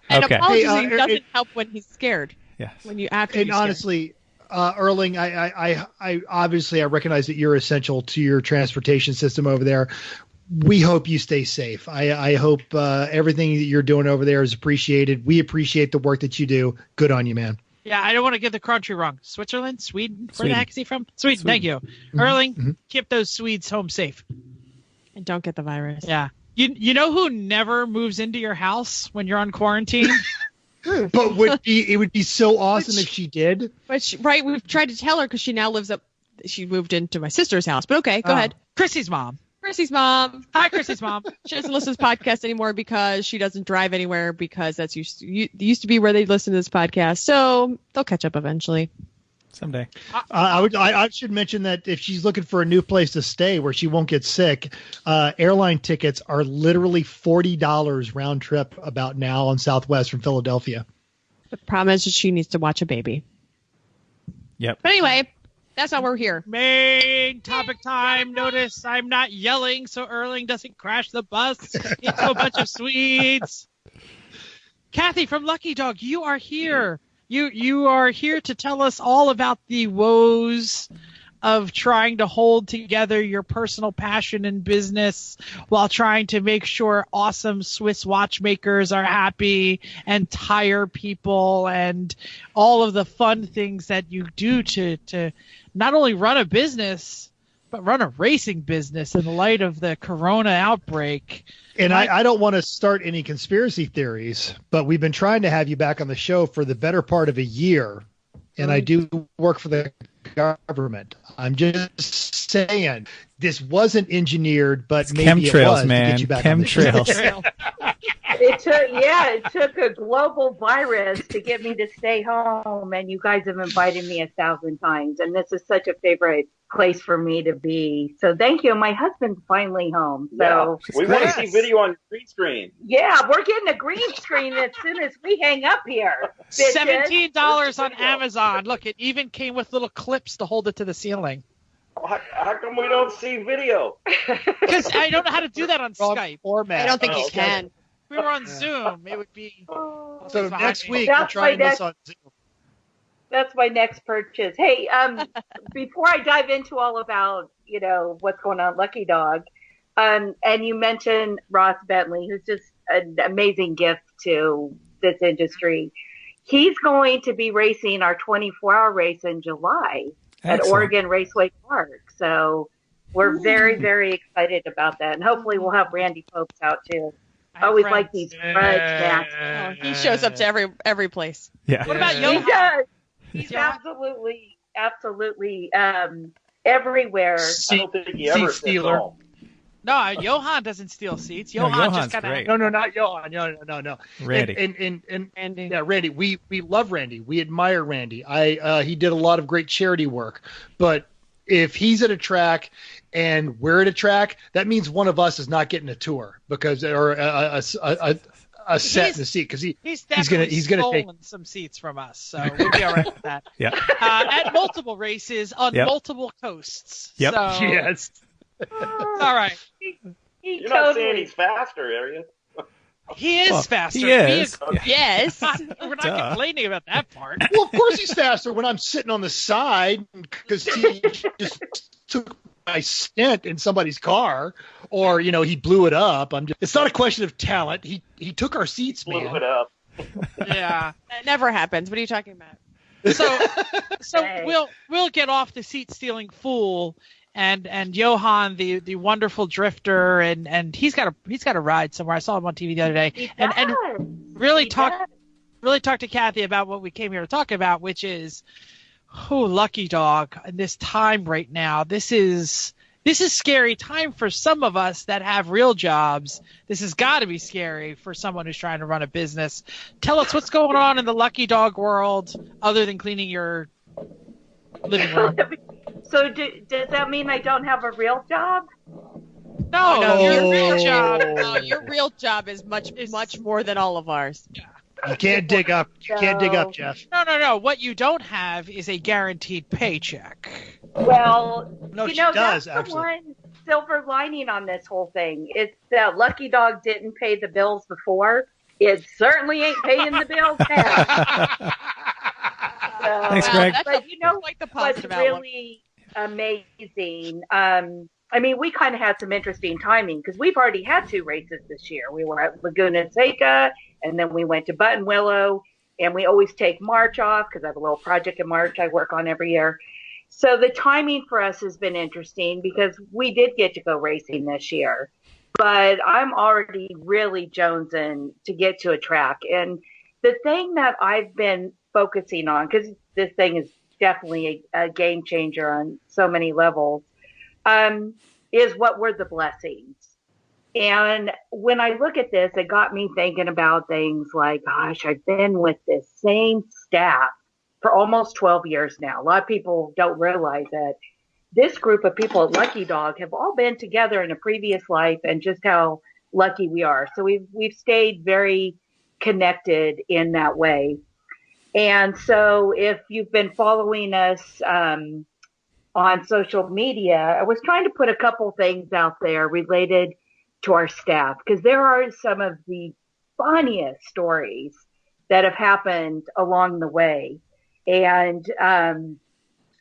And okay. apologizing doesn't help when he's scared. Yes. When you after. And honestly, Erling, I obviously I recognize that you're essential to your transportation system over there. We hope you stay safe. I hope everything that you're doing over there is appreciated. We appreciate the work that you do. Good on you, man. Yeah, I don't want to get the country wrong. Switzerland? Sweden? Where the heck is he from? Sweden. Thank you. Mm-hmm. Erling, keep those Swedes home safe. And don't get the virus. Yeah. You know who never moves into your house when you're on quarantine? But it would be so awesome if she did. But we've tried to tell her because she now lives up. She moved into my sister's house. But okay, go ahead. Chrissy's mom. Chrissy's mom. Hi, Chrissy's mom. She doesn't listen to this podcast anymore because she doesn't drive anywhere because that's used to be where they listen to this podcast. So they'll catch up eventually. Someday. I should mention that if she's looking for a new place to stay where she won't get sick, airline tickets are literally $40 round trip about now on Southwest from Philadelphia. The problem is that she needs to watch a baby. Yep. But anyway, that's why we're here. Main topic time. Notice I'm not yelling so Erling doesn't crash the bus into a bunch of Swedes. Cathy from Lucky Dog, you are here. You are here to tell us all about the woes of trying to hold together your personal passion and business while trying to make sure awesome Swiss watchmakers are happy and tire people and all of the fun things that you do to not only run a business, but run a racing business in the light of the corona outbreak. And I don't want to start any conspiracy theories, but we've been trying to have you back on the show for the better part of a year. And I do work for the government. I'm just saying this wasn't engineered, but it's maybe chemtrails, it was man. to get you back on the show. It took a global virus to get me to stay home, and you guys have invited me 1,000 times, and this is such a favorite place for me to be. So thank you. My husband's finally home. So we want to see video on green screen. Yeah, we're getting a green screen as soon as we hang up here. $17 on Amazon. Look, it even came with little clips to hold it to the ceiling. How come we don't see video? Because I don't know how to do that on Skype. I don't think you can. If we were on Zoom, it would be. So next week, That's we're trying this on Zoom. That's my next purchase. Hey, before I dive into all about, what's going on at Lucky Dog, and you mentioned Ross Bentley, who's just an amazing gift to this industry. He's going to be racing our 24-hour race in July at Oregon Raceway Park. So we're very, very excited about that. And hopefully we'll have Randy Popes out too. I always like these grudge matches. Oh, he shows up to every place. Yeah. What about He Johan? does. He's absolutely everywhere. I don't think he ever sits home. No, Johan doesn't steal seats. Johan just kind of. No, not Johan. No. Randy. And yeah, Randy. We love Randy. We admire Randy. He did a lot of great charity work. But if he's at a track and we're at a track, that means one of us is not getting a tour because a set in the seat because he's gonna take some seats from us, so we'll be all right with that. Yeah. At multiple races on multiple coasts. Yep. So, yes. All right. You're not saying he's faster, are you? He is faster. He is. Yes. We're not complaining about that part. Well, of course he's faster when I'm sitting on the side because he just took my stent in somebody's car, or he blew it up. It's not a question of talent. He took our seats, man. Blew it up. Yeah. That never happens. What are you talking about? So we'll get off the seat stealing fool. And Johan, the wonderful drifter, and he's got a ride somewhere. I saw him on TV the other day, and really talk to Cathy about what we came here to talk about, which is Lucky Dog. And this time right now, this is This is scary time for some of us that have real jobs. This has got to be scary for someone who's trying to run a business. Tell us what's going on in the Lucky Dog world other than cleaning your living room. So does that mean I don't have a real job? No, your real job. No, your real job is much more than all of ours. Yeah. You can't dig up. You can't dig up, Jeff. No. What you don't have is a guaranteed paycheck. Well, No, she that's does, the actually. one silver lining on this whole thing. It's that Lucky Dog didn't pay the bills before. It certainly ain't paying the bills now. So, Thanks, Greg. But you know like the what's positive outlook. really amazing? I mean, we kind of had some interesting timing because we've already had 2 races this year. We were at Laguna Seca, and then we went to Buttonwillow, and we always take March off because I have a little project in March I work on every year. So the timing for us has been interesting because we did get to go racing this year, but I'm already really jonesing to get to a track. And the thing that I've been focusing on, because this thing is definitely a game changer on so many levels, is what were the blessings. And when I look at this, it got me thinking about things like, gosh, I've been with this same staff for almost 12 years now. A lot of people don't realize that this group of people at Lucky Dog have all been together in a previous life, and just how lucky we are. So we've stayed very connected in that way. And so if you've been following us on social media, I was trying to put a couple things out there related to our staff, because there are some of the funniest stories that have happened along the way. And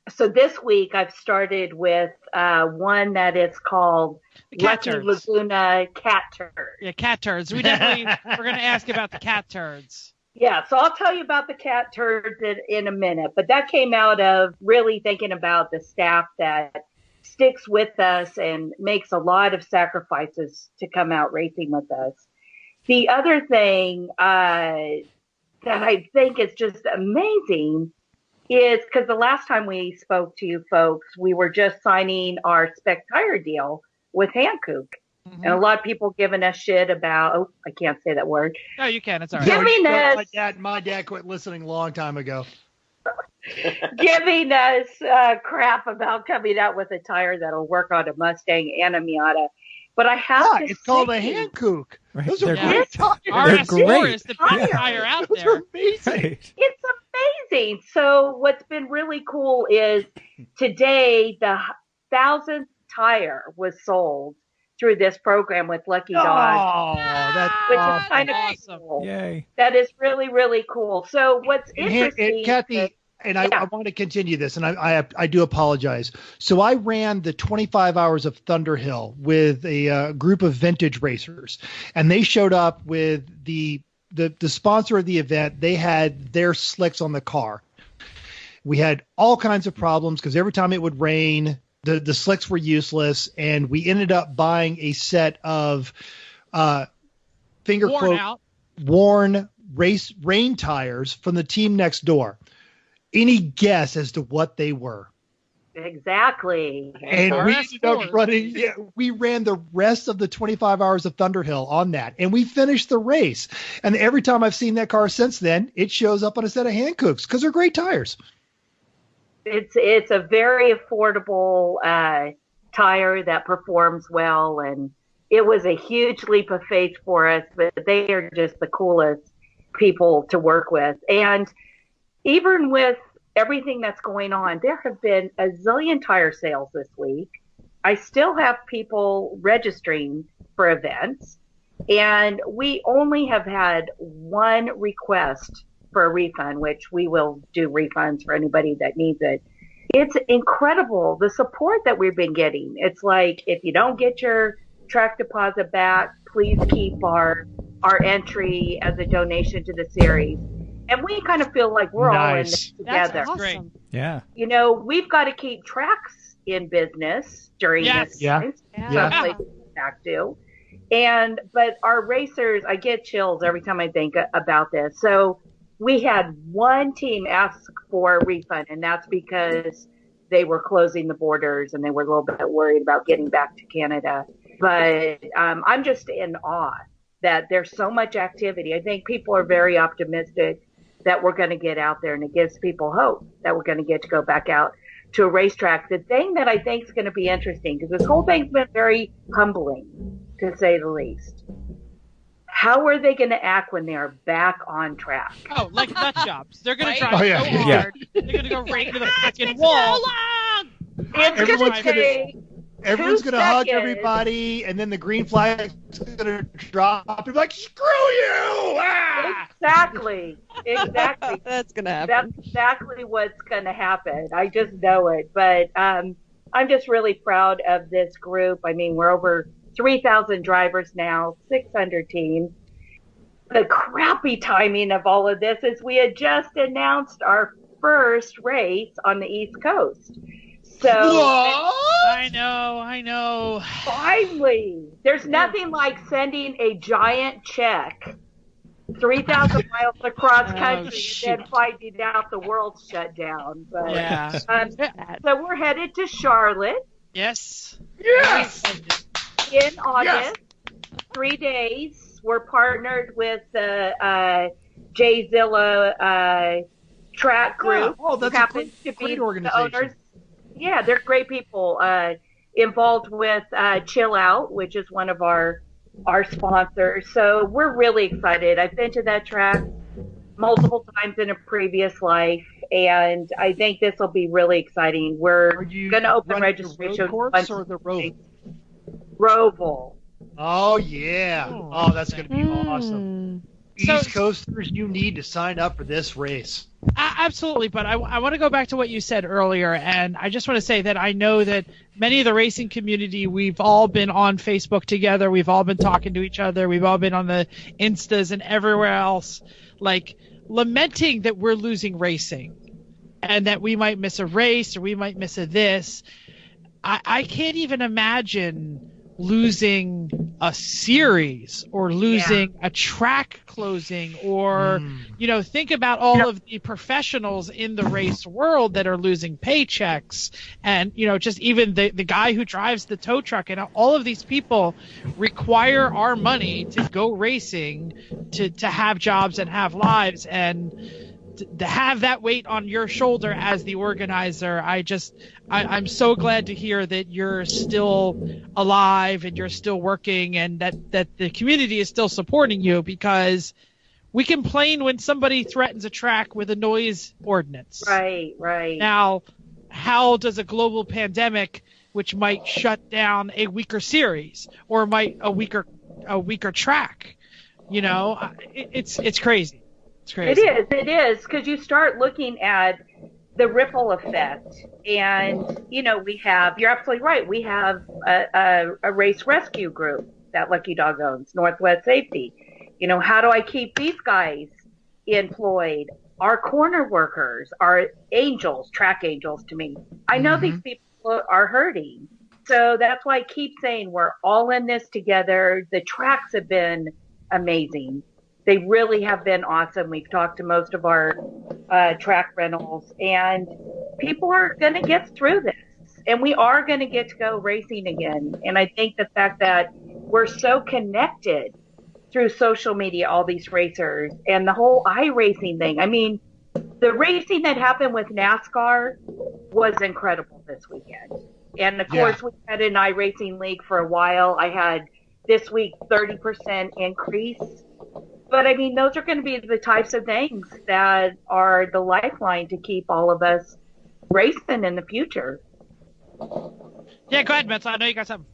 so this week I've started with one that is called Cat Lucky turds. Laguna Cat Turds. Yeah, cat turds. We're going to ask about the cat turds. Yeah, so I'll tell you about the cat turds in a minute, but that came out of really thinking about the staff that sticks with us and makes a lot of sacrifices to come out racing with us. The other thing that I think is just amazing is because the last time we spoke to you folks, we were just signing our spec tire deal with Hankook. Mm-hmm. And a lot of people giving us shit about, I can't say that word. No, you can. It's all right. My dad quit listening a long time ago. Giving us crap about coming out with a tire that'll work on a Mustang and a Miata. But I have to it's called a Hankook. Right. Those are They're great tires. RS4 is the best tire out Those there. are amazing. Right. It's amazing. So what's been really cool is today the 1,000th tire was sold through this program with Lucky Dog. Oh, that's which awesome. is kind of Awesome. cool. Yay. That is really, really cool. So what's interesting, And Cathy, I want to continue this, and I do apologize. So I ran the 25 hours of Thunderhill with a group of vintage racers, and they showed up with the sponsor of the event. They had their slicks on the car. We had all kinds of problems because every time it would rain, the slicks were useless, and we ended up buying a set of worn rain tires from the team next door. Any guess as to what they were? Exactly. And we ended up running. Yeah, we ran the rest of the 25 hours of Thunderhill on that, and we finished the race. And every time I've seen that car since then, it shows up on a set of Hankooks because they're great tires. It's a very affordable tire that performs well, and it was a huge leap of faith for us. But they are just the coolest people to work with, and even with everything that's going on, there have been a zillion tire sales this week. I still have people registering for events, and we only have had one request for a refund, which we will do refunds for anybody that needs it. It's incredible, the support that we've been getting. It's like, if you don't get your track deposit back, please keep our entry as a donation to the series. And we kind of feel like we're all in this together. That's awesome. Yeah. You know, we've got to keep tracks in business during this time. Some places back to. But our racers, I get chills every time I think about this. So we had one team ask for a refund, and that's because they were closing the borders and they were a little bit worried about getting back to Canada. But I'm just in awe that there's so much activity. I think people are very optimistic that we're going to get out there, and it gives people hope that we're going to get to go back out to a racetrack. The thing that I think is going to be interesting, because this whole thing's been very humbling, to say the least. How are they going to act when they are back on track? Oh, like nut jobs. They're going to drive Oh, yeah. so hard. They're going to go right into the freaking wall. It's going to take Everyone's 2 going to hug seconds. everybody, and then the green flag's going to drop. You're like, screw you! Ah! Exactly. That's going to happen. That's exactly what's going to happen. I just know it. But I'm just really proud of this group. I mean, we're over 3,000 drivers now, 600 teams. The crappy timing of all of this is we had just announced our first race on the East Coast. So I know. finally, there's nothing like sending a giant check 3,000 miles across country and then finding out the world's shut down. But, Yeah. so we're headed to Charlotte. Yes. In August, 3 days. We're partnered with the J-Zilla track group. Oh, that's who a happens to be great the organization. owners. Yeah, they're great people. Involved with Chill Out, which is one of our sponsors. So we're really excited. I've been to that track multiple times in a previous life, and I think this will be really exciting. We're going to open registration. The road course or the road? Roval. Oh, yeah. Oh, that's going to be awesome. East Coasters, you need to sign up for this race. Absolutely, but I want to go back to what you said earlier, and I just want to say that I know that many of the racing community, we've all been on Facebook together, we've all been talking to each other, we've all been on the Instas and everywhere else, like lamenting that we're losing racing and that we might miss a race or we might miss a this. I can't even imagine losing a series or losing a track closing or, think about all of the professionals in the race world that are losing paychecks and, just even the guy who drives the tow truck, and all of these people require our money to go racing, to have jobs and have lives, and to have that weight on your shoulder as the organizer. I'm so glad to hear that you're still alive and you're still working, and that the community is still supporting you, because we complain when somebody threatens a track with a noise ordinance. Right. Now, how does a global pandemic, which might shut down a weaker series or might a weaker track, it's crazy. It's crazy. It is, because you start looking at the ripple effect, and you're absolutely right. We have a race rescue group that Lucky Dog owns, Northwest Safety. How do I keep these guys employed? Our corner workers are angels, track angels to me. I know these people are hurting, so that's why I keep saying we're all in this together. The tracks have been amazing. They really have been awesome. We've talked to most of our track rentals, and people are going to get through this, and we are going to get to go racing again. And I think the fact that we're so connected through social media, all these racers, and the whole iRacing thing. I mean, the racing that happened with NASCAR was incredible this weekend. And of course, we had an iRacing league for a while. I had this week 30% increase. But I mean, those are going to be the types of things that are the lifeline to keep all of us racing in the future. Yeah, go ahead, Metz. I know you got something.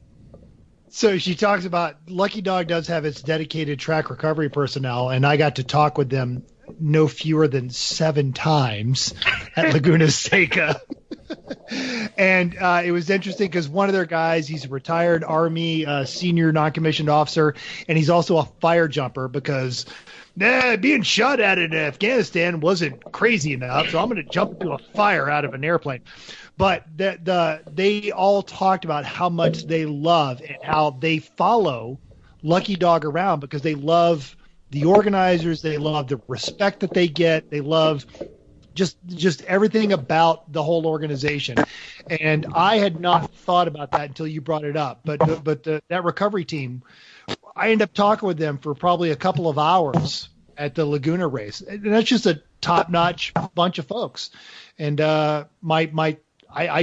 So she talks about Lucky Dog does have its dedicated track recovery personnel, and I got to talk with them no fewer than 7 times at Laguna Seca. And it was interesting because one of their guys, he's a retired Army senior non-commissioned officer, and he's also a fire jumper because being shot at in Afghanistan wasn't crazy enough, so I'm going to jump into a fire out of an airplane. But they all talked about how much they love and how they follow Lucky Dog around because they love the organizers, they love the respect that they get, they love just everything about the whole organization. And I had not thought about that until you brought it up. But that recovery team, I ended up talking with them for probably a couple of hours at the Laguna race. And that's just a top-notch bunch of folks. And I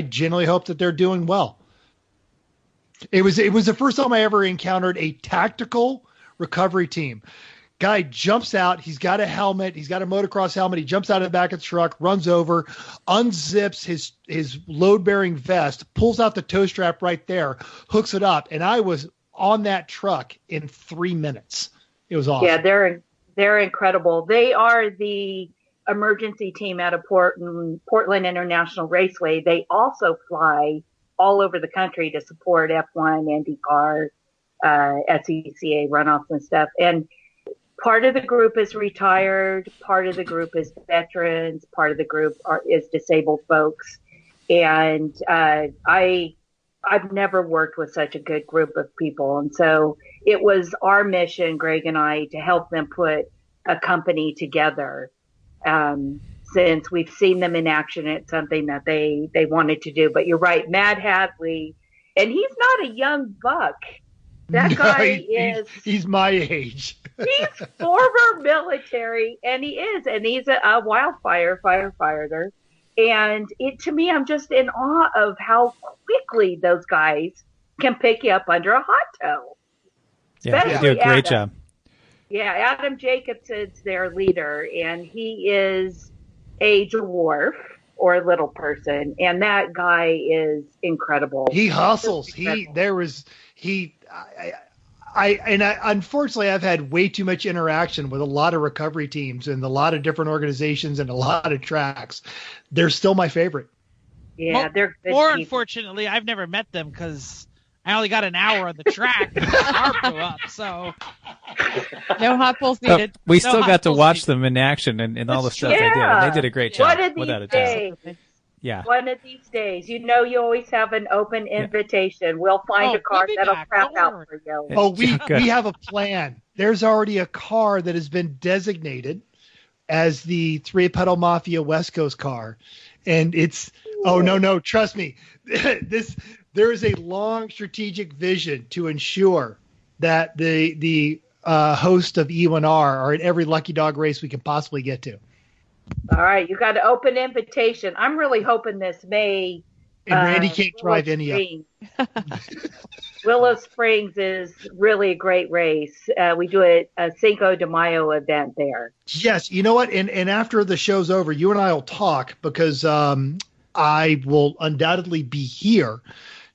genuinely hope that they're doing well. It was the first time I ever encountered a tactical recovery team. Guy jumps out. He's got a helmet. He's got a motocross helmet. He jumps out of the back of the truck, runs over, unzips his load-bearing vest, pulls out the tow strap right there, hooks it up, and I was on that truck in 3 minutes. It was awesome. Yeah, they're incredible. They are the emergency team out of Portland International Raceway. They also fly all over the country to support F1, IndyCar, SCCA runoffs and stuff. And part of the group is retired, part of the group is veterans, part of the group is disabled folks. And I've never worked with such a good group of people. And so it was our mission, Greg and I, to help them put a company together. Since we've seen them in action, it's something that they wanted to do. But you're right, Matt Hadley, and he's not a young buck. That guy he's my age. He's former military, and he's a wildfire firefighter. And to me, I'm just in awe of how quickly those guys can pick you up under a hot tow. Yeah, they do a great job. Yeah, Adam Jacobson's their leader, and he is a dwarf or a little person, and that guy is incredible. He hustles. Unfortunately, I've had way too much interaction with a lot of recovery teams and a lot of different organizations and a lot of tracks. They're still my favorite. Yeah, they're good More people. Unfortunately, I've never met them because I only got an hour on the track and the car blew up. So no hot pulls needed. We still got to watch them in action and all the stuff they did. And they did a great job, without a doubt. Yeah. One of these days, you always have an open invitation. We'll find a car that'll crap out for you. Oh, we have a plan. There's already a car that has been designated as the Three Pedal Mafia West Coast car. And it's, no, trust me. There is a long strategic vision to ensure that the host of E1R are at every Lucky Dog race we can possibly get to. All right, you got an open invitation. I'm really hoping this May. And Randy can't drive any of them. Willow Springs is really a great race. We do a Cinco de Mayo event there. Yes, you know what? And after the show's over, you and I will talk because I will undoubtedly be here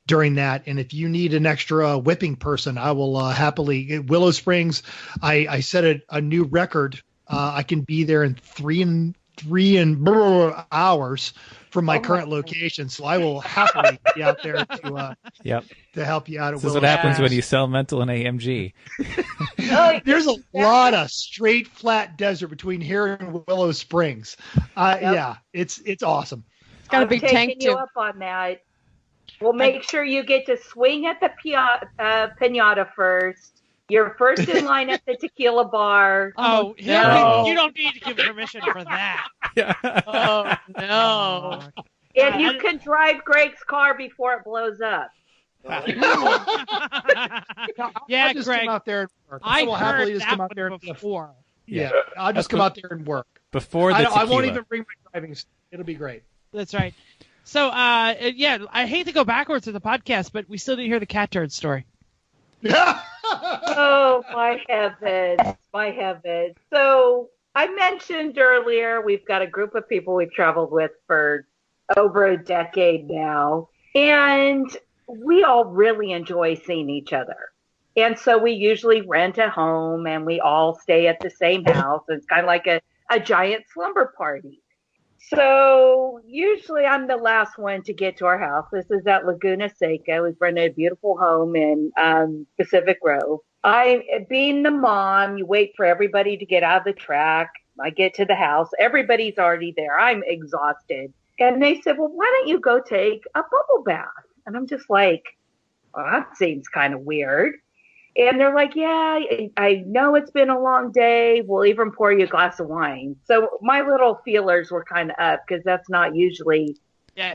during that. And if you need an extra whipping person, I will happily. Willow Springs, I set a new record. I can be there in three hours from my current location, so I will happily be out there to help you out. This is what happens when you sell mental and AMG. There's a lot of straight, flat desert between here and Willow Springs. Yeah, it's awesome. It's got a big tank too. You up on that. We'll make sure you get to swing at the pinata first. You're first in line at the tequila bar. Oh, no. You don't need to give permission for that. Oh, no. And you can drive Greg's car before it blows up. Yeah, I'll just Greg. come out there and work. I will heard happily just that come out there before. Yeah, I'll just come out there and work. Before the tequila. I won't even bring my driving. It'll be great. That's right. So, I hate to go backwards with the podcast, but we still didn't hear the cat turd story. Oh, my heavens. So I mentioned earlier, we've got a group of people we've traveled with for over a decade now, and we all really enjoy seeing each other. And so we usually rent a home and we all stay at the same house. It's kind of like a giant slumber party. So usually I'm the last one to get to our house. This is at Laguna Seca. We've rented a beautiful home in Pacific Grove. Being the mom, you wait for everybody to get out of the track. I get to the house. Everybody's already there. I'm exhausted. And they said, well, why don't you go take a bubble bath? And I'm just like, well, that seems kind of weird. And they're like, yeah, I know it's been a long day. We'll even pour you a glass of wine. So my little feelers were kind of up because that's not usually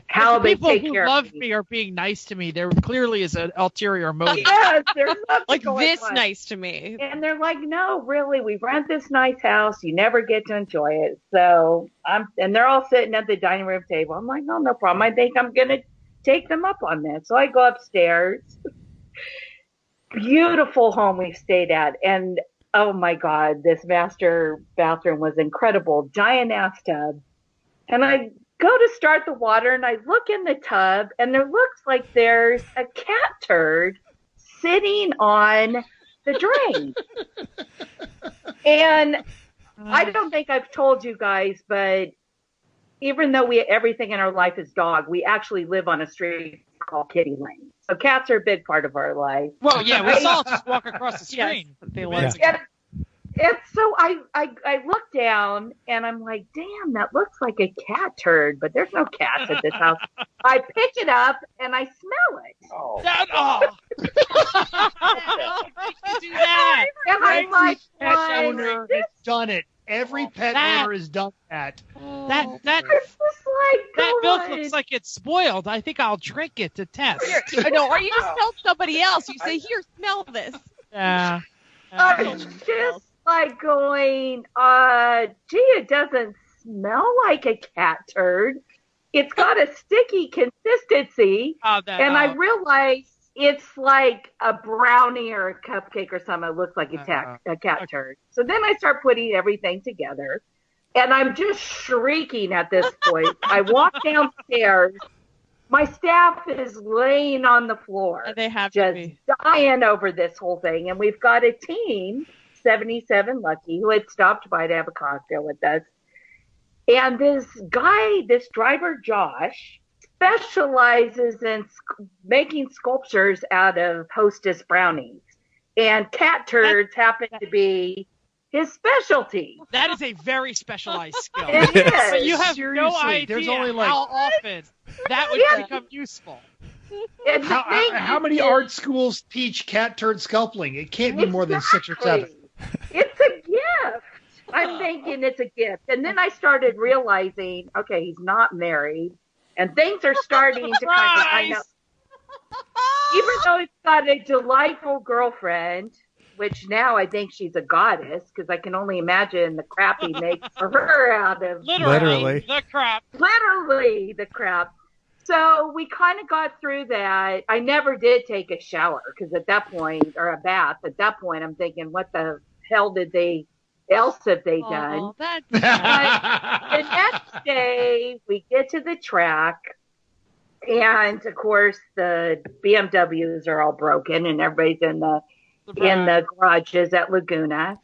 how they take care of me. People who love me are being nice to me. There clearly is an ulterior motive. Yes, there's like this on. Nice to me. And they're like, no, really, we rent this nice house. You never get to enjoy it. So and they're all sitting at the dining room table. I'm like, no problem. I think I'm going to take them up on this. So I go upstairs. Beautiful home we stayed at, and oh my God, this master bathroom was incredible. Giant ass tub, and I go to start the water, and I look in the tub, and there looks like there's a cat turd sitting on the drain. And I don't think I've told you guys, but even though everything in our life is dog, we actually live on a street called Kitty Lane. So cats are a big part of our life. Well, yeah, we saw it just walk across the screen. Yes, and so I look down and I'm like, damn, that looks like a cat turd, but there's no cats at this house. I pick it up and I smell it. Oh. Do that. And I'm like, pet owner has done it. Every pet owner has done that. That milk looks like it's spoiled. I think I'll drink it to test. No, or you just tell somebody else. You say, here, smell this. Yeah. I'm just like going, gee, it doesn't smell like a cat turd. It's got a sticky consistency. I realize it's like a brownie or a cupcake or something. It looks like a cat turd. So then I start putting everything together, and I'm just shrieking at this point. I walk downstairs. My staff is laying on the floor. They have just dying over this whole thing. And we've got a team, 77 Lucky, who had stopped by to have a cocktail with us. And this driver, Josh, specializes in making sculptures out of Hostess brownies, and cat turds happen to be his specialty. That is a very specialized skill. It is. But you have Seriously, no idea there's only how often that would become useful. And how many art schools teach cat turd sculpting? It can't be more than 6 or 7. It's a gift. I'm thinking it's a gift. And then I started realizing, okay, he's not married. And things are starting to kind of, even though he's got a delightful girlfriend, which now I think she's a goddess, because I can only imagine the crap he makes for her out of literally the crap. Literally the crap. So we kind of got through that. I never did take a shower because at that point, or a bath, at that point, I'm thinking, what the hell else have they done? But the next day, we get to the track, and of course, the BMWs are all broken, and everybody's in the garages at Laguna.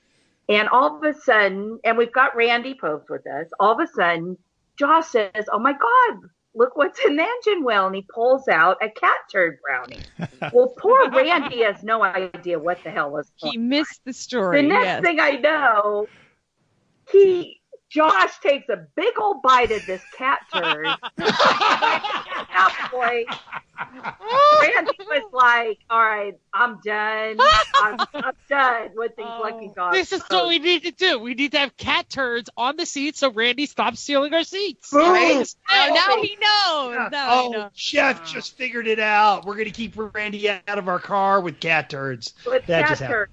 And all of a sudden, and we've got Randy Post with us. All of a sudden, Josh says, "Oh my God, look what's in the engine well," and he pulls out a cat turd brownie. Well, poor Randy has no idea what the hell was going on. He missed the story. The next thing I know, Josh takes a big old bite of this cat turd. At that point, Randy was like, all right, I'm done. I'm done with these lucky dogs. This is what we need to do. We need to have cat turds on the seats so Randy stops stealing our seats. Right? Now he knows. Chef just figured it out. We're going to keep Randy out of our car with cat turds. That just happened.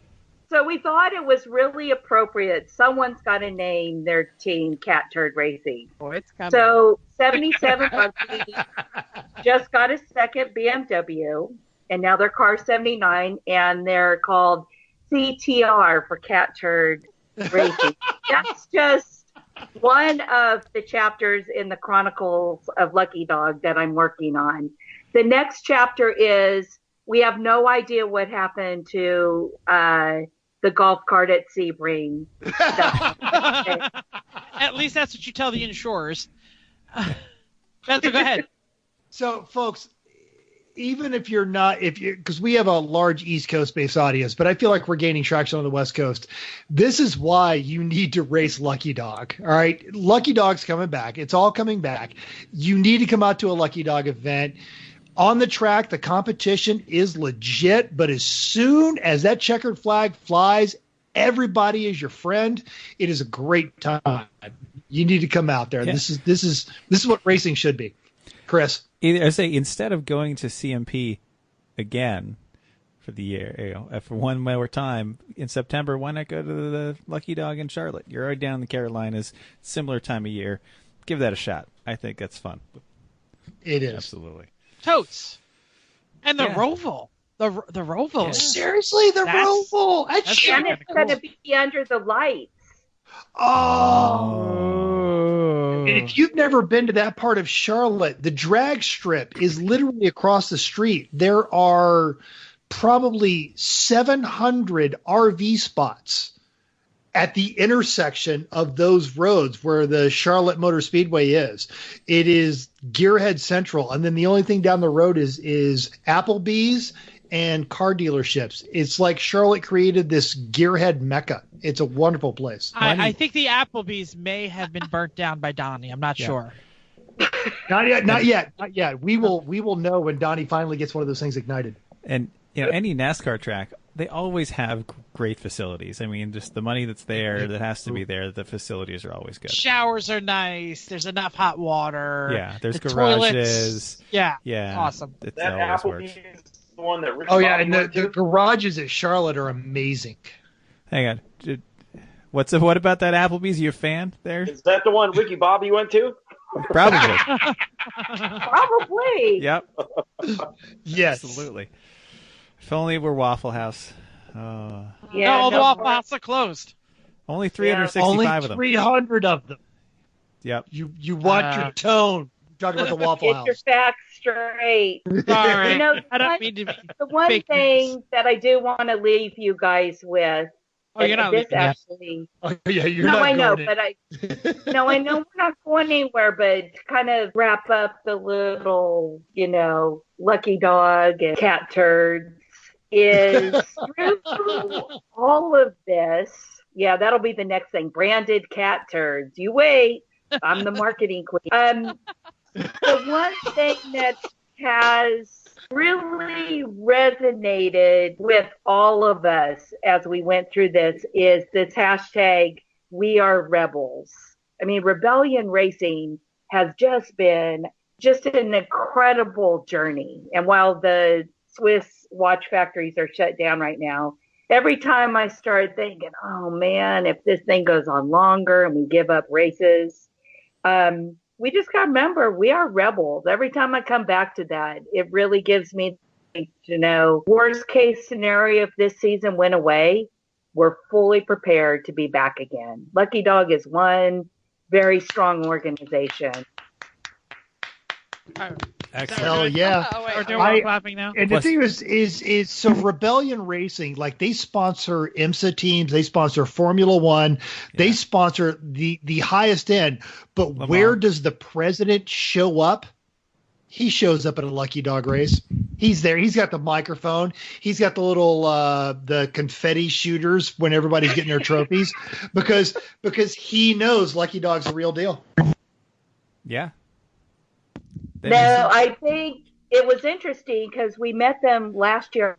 So we thought it was really appropriate. Someone's got to name their team Cat Turd Racing. Oh, it's coming. So 77 Lucky just got a second BMW, and now they're car 79, and they're called CTR for Cat Turd Racing. That's just one of the chapters in the Chronicles of Lucky Dog that I'm working on. The next chapter is we have no idea what happened to the golf cart at Sebring. At least that's what you tell the insurers. Spencer, go ahead. So, folks, even if you're not, because we have a large East Coast based audience, but I feel like we're gaining traction on the West Coast. This is why you need to race Lucky Dog. All right. Lucky Dog's coming back. It's all coming back. You need to come out to a Lucky Dog event. On the track, the competition is legit, but as soon as that checkered flag flies, everybody is your friend. It is a great time. You need to come out there. Yeah. This is what racing should be. Chris, I say instead of going to CMP again for the year, for one more time in September, why not go to the Lucky Dog in Charlotte? You're already down in the Carolinas, similar time of year. Give that a shot. I think that's fun. It is. Absolutely. Totes. And the Roval. The Roval. Yeah. Seriously, the Roval. And it's going to be under the lights. Oh. And if you've never been to that part of Charlotte, the drag strip is literally across the street. There are probably 700 RV spots at the intersection of those roads where the Charlotte Motor Speedway is. It is Gearhead Central. And then the only thing down the road is Applebee's and car dealerships. It's like Charlotte created this gearhead mecca. It's a wonderful place. I think the Applebee's may have been burnt down by Donnie. I'm not sure. Not yet. We will know when Donnie finally gets one of those things ignited. And any NASCAR track, they always have great facilities. I mean, just the money that's there, that has to be there. The facilities are always good. Showers are nice. There's enough hot water. Yeah, there's the garages. Toilets. Yeah, awesome. That Applebee's the one that Ricky and the garages at Charlotte are amazing. Hang on. What about that Applebee's? You a fan there? Is that the one Ricky Bobby went to? Probably. Probably. Yep. Yes. Absolutely. If only it were Waffle House. No, all the Waffle Houses are closed. Only 365 of them. Only 300 of them. Yep. You watch your tone. Talking about the Waffle House. Get your facts straight. Sorry. I don't mean to be the one thing that I do want to leave you guys with. You're not this leaving. Actually. You're no, not I know, going but I know we're not going anywhere. But to kind of wrap up the little, Lucky Dog and cat turds is through all of this. Yeah, that'll be the next thing. Branded cat turds. You wait. I'm the marketing queen. The one thing that has really resonated with all of us as we went through this is this hashtag, we are rebels. I mean, Rebellion Racing has just been an incredible journey. And while the Swiss watch factories are shut down right now, every time I start thinking, oh man, if this thing goes on longer and we give up races, we just got to remember we are rebels. Every time I come back to that, it really gives me to know worst case scenario, if this season went away, we're fully prepared to be back again. Lucky Dog is one very strong organization. Hell yeah. We're clapping now. And the thing is so Rebellion Racing, like they sponsor IMSA teams, they sponsor Formula One, they sponsor the highest end. But where does the president show up? He shows up at a Lucky Dog race. He's there. He's got the microphone. He's got the little the confetti shooters when everybody's getting their trophies because he knows Lucky Dog's the real deal. Yeah. No, I think it was interesting because we met them last year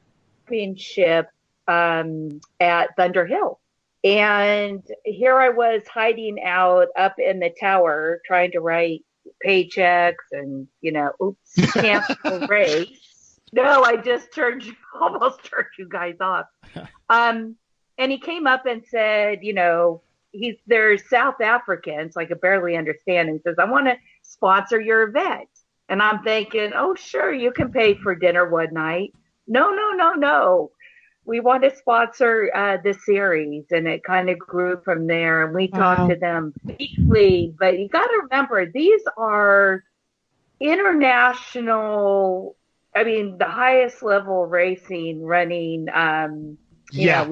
championship at Thunder Hill. And here I was hiding out up in the tower trying to write paychecks and, cancel the race. No, I just almost turned you guys off. And he came up and said, they're South Africans, like I barely understand. And he says, I want to sponsor your event. And I'm thinking, oh, sure, you can pay for dinner one night. No. We want to sponsor the series. And it kind of grew from there. And we talked to them weekly. But you got to remember, these are international, the highest level racing running, Le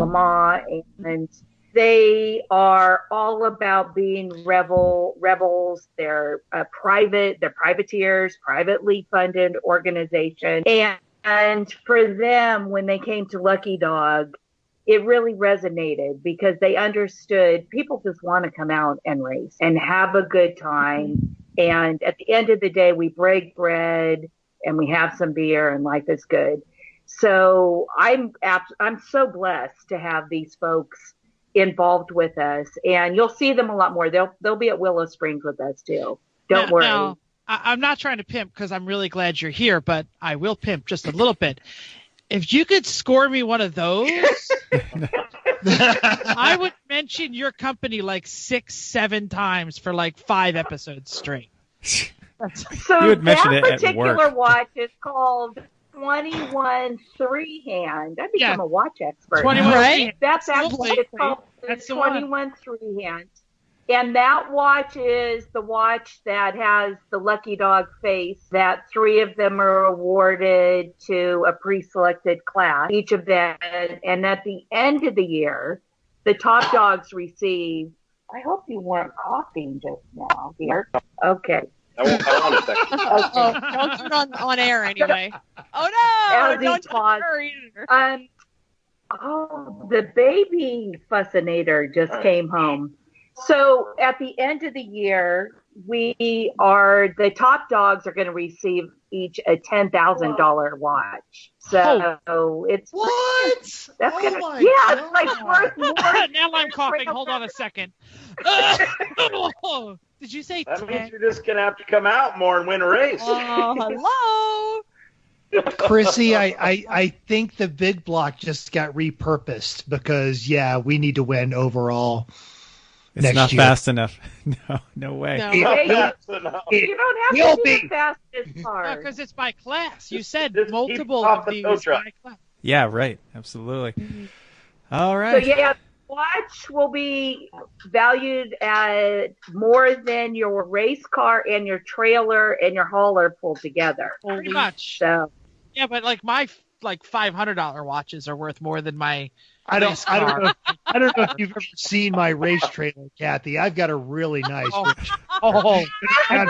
Mans. And they are all about being rebels. They're they're privateers, privately funded organization. And for them, when they came to Lucky Dog, it really resonated because they understood people just want to come out and race and have a good time. And at the end of the day, we break bread. and we have some beer, and life is good. So I'm so blessed to have these folks involved with us, and you'll see them a lot more. They'll be at Willow Springs with us too. Don't worry. Now, I'm not trying to pimp because I'm really glad you're here, but I will pimp just a little bit. If you could score me one of those, I would mention your company like 6-7 times for like 5 episodes straight. So You would mention that it at particular work. watch is called 21 3-hand. I become Yeah. a watch expert. 21 Right? That's actually it's called That's the the one. 21 3-hand. And that watch is the watch that has the lucky dog face that 3 of them are awarded to a pre-selected class, each of them. And at the end of the year, the top dogs receive, I hope you weren't coughing just now, dear. Okay. I want a second. Oh, don't do it on air anyway. Oh no! As he Don't do paused. her either. The baby fussinator just came home. So at the end of the year, the top dogs are going to receive each a $10,000 watch. So it's What? that's Oh gonna my it's like God. worth more. Now I'm coughing. Hold on a second. Did you say That 10? means you're just going to have to come out more and win a race. Oh, hello. Chrissy, I think the big block just got repurposed because, we need to win overall. It's Next not year. fast enough. No way. No. Hey, That's enough. you don't will have to be be. the fastest car. Because it's by class. You said Just keep multiple off of the these tow truck. by class. Yeah, right. Absolutely. All So right. the watch will be valued at more than your race car and your trailer and your hauler pulled together. Pretty much. So Yeah, but like my $500 watches are worth more than my. I race don't car. know. I don't know if you've ever seen my race trailer, Kathy. I've got a really nice. Oh. race Oh, trailer.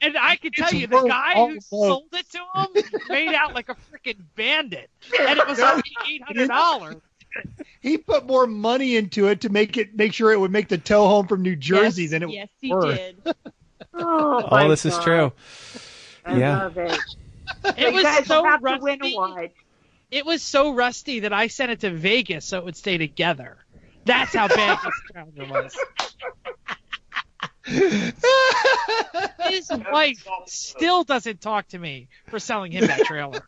and I can tell It's you, the worth guy all who the sold it to him made out like a freaking bandit, and it was only $800. He put more money into it to make sure it would make the tow home from New Jersey than it Yes, was he worth. did. oh, All my this is God. true. I Yeah. love it. It You was guys so will have to win a rusty. watch. It was so rusty that I sent it to Vegas so it would stay together. That's how bad this calendar was. His wife still doesn't talk to me for selling him that trailer.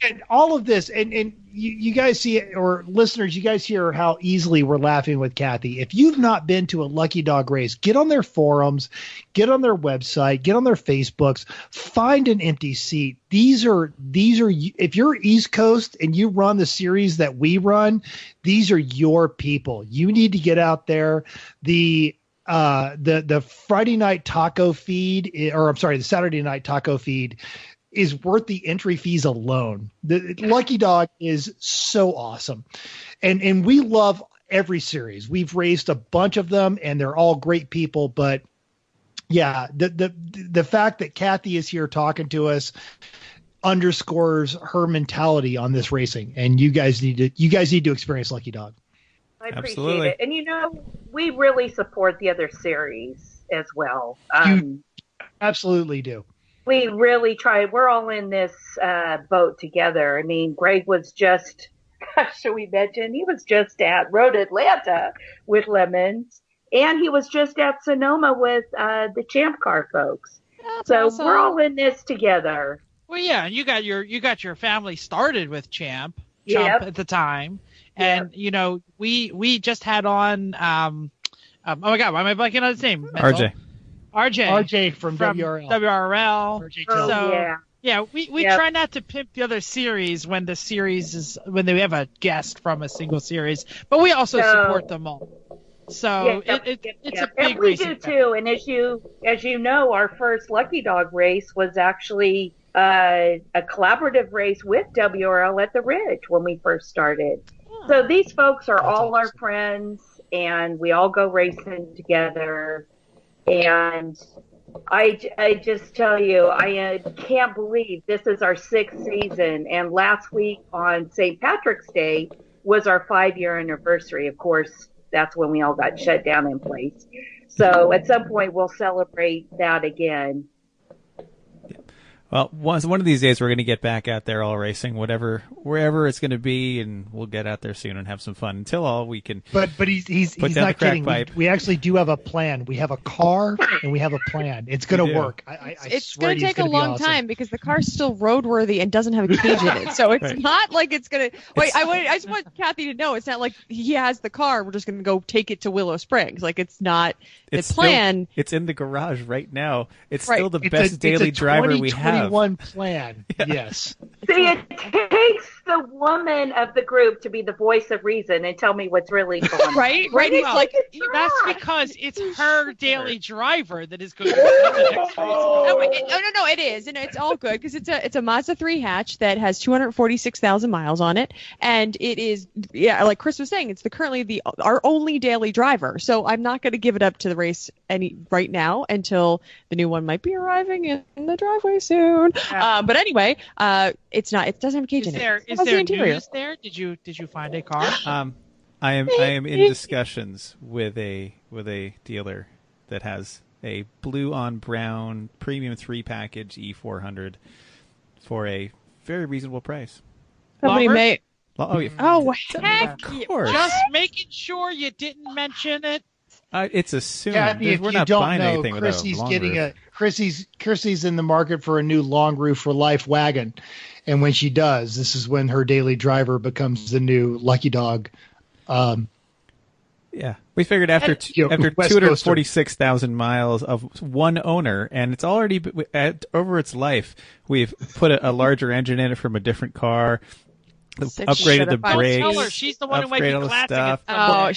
And all of this, and you guys see it, or listeners, you guys hear how easily we're laughing with Kathy. If you've not been to a Lucky Dog race, get on their forums, get on their website, get on their Facebooks, find an empty seat. These are if you're East Coast and you run the series that we run, these are your people. You need to get out there. The Friday night taco feed, or I'm sorry, the Saturday night taco feed is worth the entry fees alone. The Lucky Dog is so awesome. And we love every series. We've raced a bunch of them and they're all great people, but yeah, the fact that Kathy is here talking to us underscores her mentality on this racing, and you guys need to experience Lucky Dog. I appreciate Absolutely. it. And we really support the other series as well. You absolutely do. We really try. We're all in this boat together. I mean, Greg was just, should we mention, he was just at Road Atlanta with Lemons, and he was just at Sonoma with the Champ Car folks. That's So awesome. we're all in this together. Well, yeah, and you got your family started with Chump Yep. at the time, and we just had on oh my God, why am I blanking on his name? RJ. from from WRL. WRL. RJ Oh, Till. yeah. Yeah, we Yep. try not to pimp the other series when they have a guest from a single series, but we also No. support them all. So it's a big and we racing do fan. too. And as you know, our first Lucky Dog race was actually a collaborative race with WRL at the Ridge when we first started. So these folks are all our friends, and we all go racing together. And I just tell you, I can't believe this is our 6th season. And last week on St. Patrick's Day was our 5-year anniversary. Of course, that's when we all got shut down in place. So at some point we'll celebrate that again. Well, one of these days we're going to get back out there all racing, wherever it's going to be, and we'll get out there soon and have some fun. Until all we can. But he's not kidding. We actually do have a plan. We have a car and we have a plan. It's going to work. It's going to take a long time because the car's still roadworthy and doesn't have a cage in it. So it's not like it's going to. Wait, I just want Cathy to know it's not like he has the car. We're just going to go take it to Willow Springs. Like it's not the plan. It's in the garage right now. It's still the best daily driver we have. One plan, yes. See, it takes the woman of the group to be the voice of reason and tell me what's really going on. Right? It's like that's because it's her daily driver that is going to be the next race. No, it is, and it's all good because it's a Mazda 3 hatch that has 246,000 miles on it, and it is like Chris was saying, it's currently our only daily driver. So I'm not going to give it up to the race right now until the new one might be arriving in the driveway soon. Yeah. But anyway, it doesn't have a cage in it. Is there news there? Did you find a car? I am in discussions with a dealer that has a blue on brown premium 3 package E400 for a very reasonable price. Somebody may. Oh, yeah. Oh, Of heck! course. Just making sure you didn't mention it. It's assumed. Kathy, if we're you not don't buying know, anything without Chrissy's a long getting roof. Chrissy's in the market for a new long roof for life wagon, and when she does, this is when her daily driver becomes the new lucky dog. Yeah, we figured after 246,000 miles of one owner, and it's already over its life, we've put a larger engine in it from a different car. Upgraded the brakes. Tell her she's the one who might be classing it.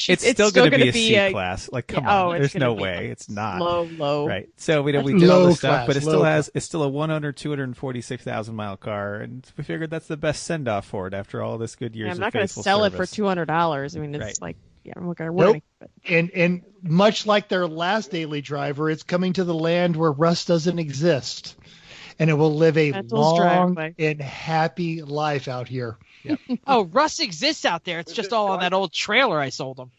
It's still going to be a C class. Like, come on, there's no way it's not low. Right. So we did all this stuff, but it's still a one owner, 246,000 mile car, and we figured that's the best send off for it after all this good years. I'm not going to sell it for $200. I mean, it's like, I'm not going to worry. And much like their last daily driver, it's coming to the land where Russ doesn't exist, and it will live a long and happy life out here. Yep. Oh, Russ exists out there. It's just all on that old trailer I sold him.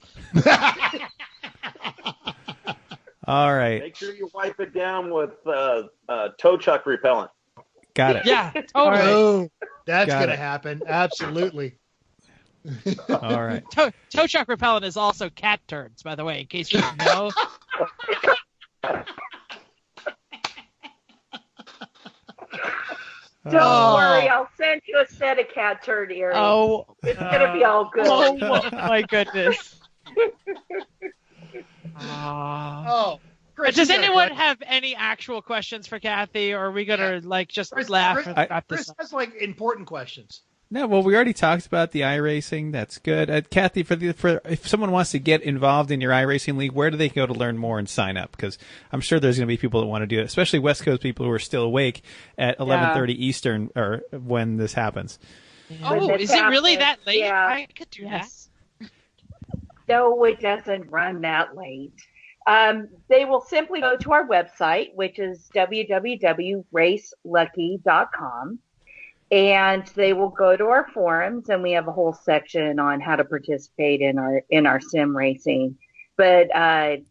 All right. Make sure you wipe it down with tow chuck repellent. Got it. Yeah, totally. Oh, that's going to happen. Absolutely. All right. Tow chuck repellent is also cat turds, by the way, in case you didn't know. Don't worry, I'll send you a set of cat turd earrings. Oh, it's gonna be all good. Oh my goodness. Does anyone have any actual questions for Cathy, or are we gonna just laugh and wrap this up? That's important questions. No, well, we already talked about the iRacing. That's good. Cathy, for if someone wants to get involved in your iRacing league, where do they go to learn more and sign up? Because I'm sure there's going to be people that want to do it, especially West Coast people who are still awake at 11:30 Eastern or when this happens. Oh, is it really that late? Yeah. I could do that. No, it doesn't run that late. They will simply go to our website, which is www.racelucky.com. And they will go to our forums, and we have a whole section on how to participate in our sim racing. But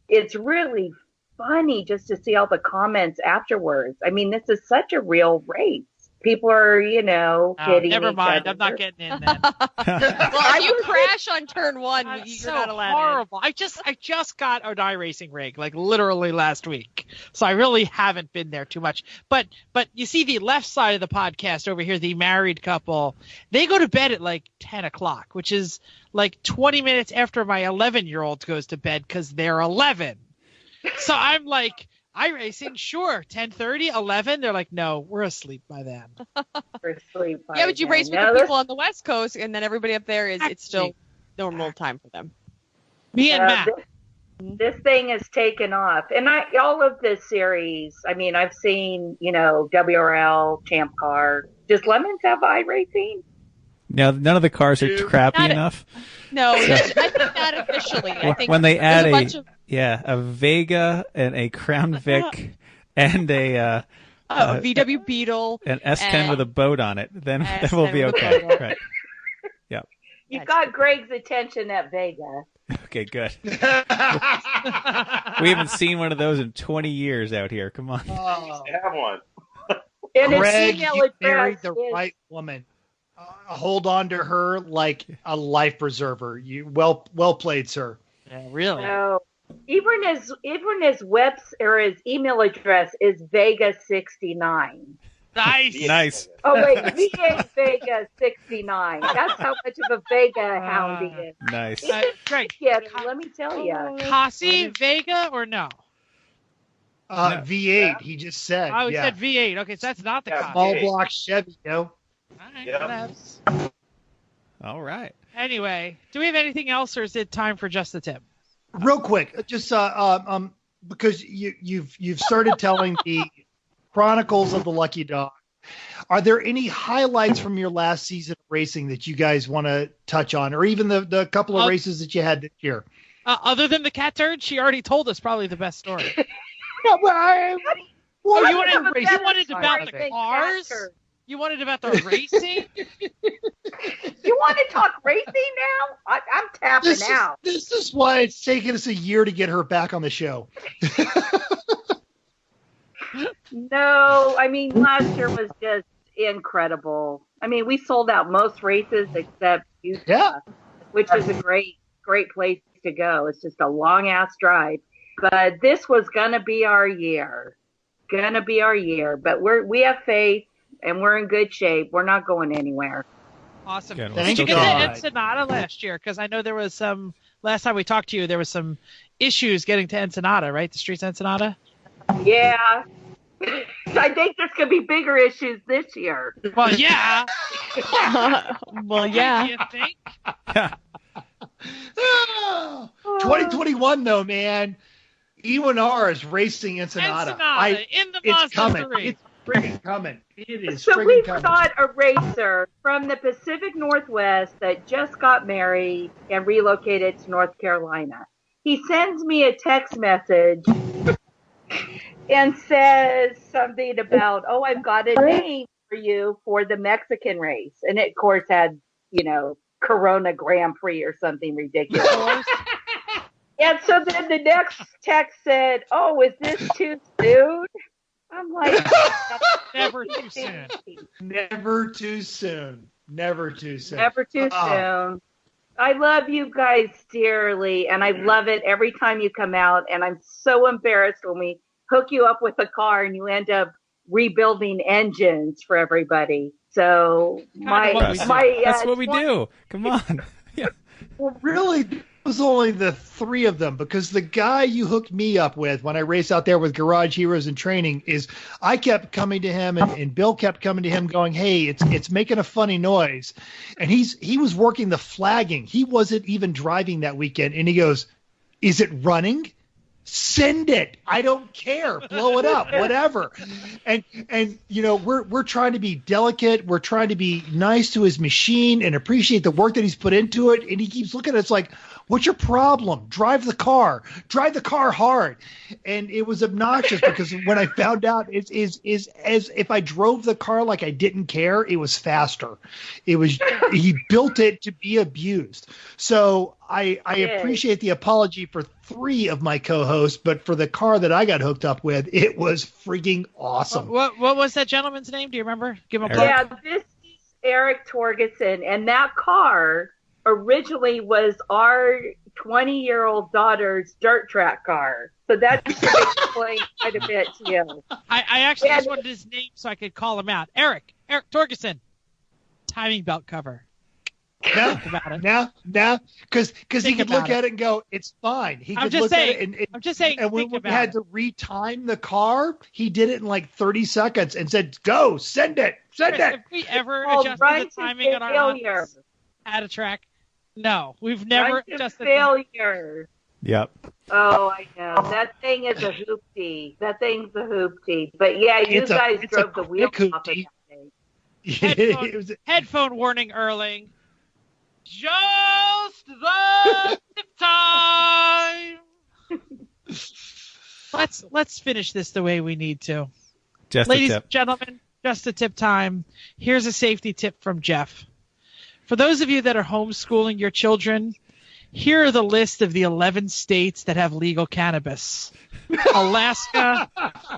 it's really funny just to see all the comments afterwards. I mean, this is such a real race. People are, kidding. Never mind. each other. I'm not getting in then. Well, if you crash on turn 1, you're so not allowed horrible. I just got an iRacing rig, literally last week. So I really haven't been there too much. But you see the left side of the podcast over here, the married couple, they go to bed at 10 o'clock, which is 20 minutes after my 11-year-old goes to bed because they're 11. So I'm like, iRacing, sure. 10:30, 11. They're like, no, we're asleep by then. We're asleep by Yeah, but you then. race with the people on the West Coast, and then everybody up there it's still normal time for them. Me and Matt. This thing has taken off, and all of this series. I mean, I've seen WRL, Champ Car. Does Lemons have iRacing? No, none of the cars are crappy enough. No, I think not officially. I think when they add a a Vega and a Crown Vic and a VW Beetle, an S10 with a boat on it, then we'll be okay. Right. Yep. You got Greg's attention at Vega. Okay, good. We haven't seen one of those in 20 years out here. Come on. I have one. And Greg, his email you married address the is, right woman. Hold on to her like a life preserver. You well played, sir. Yeah, really. no. Even his his email address is Vega69. Nice. Nice. Oh wait, VA Vega69. That's how much of a Vega hound he is. Nice. He's a Greg, kid, let me tell you. Kasi, Vega, or no? V8. He just said. Oh, he yeah. said V8. Okay, so that's not the Yeah, Kasi. Small V8. block Chevy, yo. All right, Yep. whatevs. All right. Anyway, do we have anything else, or is it time for just the tip? Real quick, just because you've started telling the Chronicles of the Lucky Dog. Are there any highlights from your last season of racing that you guys want to touch on, or even the couple of races that you had this year? Other than the cat turd, she already told us probably the best story. No, but Oh, you have a wanted better about story the than cars? cat turd. You wanted about the racing? You want to talk racing now? I'm tapping out. This is why it's taken us a year to get her back on the show. No, I mean, last year was just incredible. I mean, we sold out most races except Utah, Yeah. which is a great place to go. It's just a long ass drive. But this was going to be our year. But we have faith and we're in good shape. We're not going anywhere. Awesome. Good. Did you Thank get God. to Ensenada last year? Because I know there was some, last time we talked to you, there was some issues getting to Ensenada, right? The streets of Ensenada? Yeah. I think there's going to be bigger issues this year. Well, yeah. Well, yeah. You think? 2021 though, man. E1R is racing Ensenada. In the It's Mazda coming. 3. It's friggin' coming. It is So friggin' we've coming. got a racer from the Pacific Northwest that just got married and relocated to North Carolina. He sends me a text message and says something about, oh, I've got a name for you for the Mexican race. And it, of course, had, Corona Grand Prix or something ridiculous. And so then the next text said, oh, is this too soon? I'm like, Never too soon. Never too soon. Never too soon. Never too soon. I love you guys dearly, and I love it every time you come out. And I'm so embarrassed when we hook you up with a car and you end up rebuilding engines for everybody. So That's what we do. Come on. Yeah. Well, really, it was only the three of them, because the guy you hooked me up with when I race out there with Garage Heroes in training is I kept coming to him and Bill kept coming to him going, hey, it's making a funny noise. And he was working the flagging. He wasn't even driving that weekend. And he goes, is it running? Send it. I don't care. Blow it up. Whatever. And we're trying to be delicate. We're trying to be nice to his machine and appreciate the work that he's put into it. And he keeps looking at us like, what's your problem? Drive the car hard. And it was obnoxious because when I found out it's as if I drove the car like I didn't care, it was faster. He built it to be abused. So I appreciate the apology for three of my co-hosts, but for the car that I got hooked up with, it was freaking awesome. What was that gentleman's name? Do you remember? Give him a Yeah, this is Eric Torgeson, and that car originally was our 20-year-old daughter's dirt track car. So that should explain quite a bit to you. I actually just wanted his name so I could call him out. Eric Torgeson, timing belt cover. Now, because he could look at it and go, "It's fine." He could look at it I'm just saying. And when we had to retime the car, he did it in like 30 seconds and said, "Go, send it." Have we ever adjusted the timing on our Hondas at a track? No, we've never adjusted. Failure. Yep. Oh, I know. That thing is a hoopty. But yeah, you guys drove the wheel off of that thing. Headphone warning, Erling. Just the tip time. Let's finish this the way we need to. Ladies and gentlemen, just a tip time. Here's a safety tip from Jeff. For those of you that are homeschooling your children, Here are the list of the 11 states that have legal cannabis: Alaska,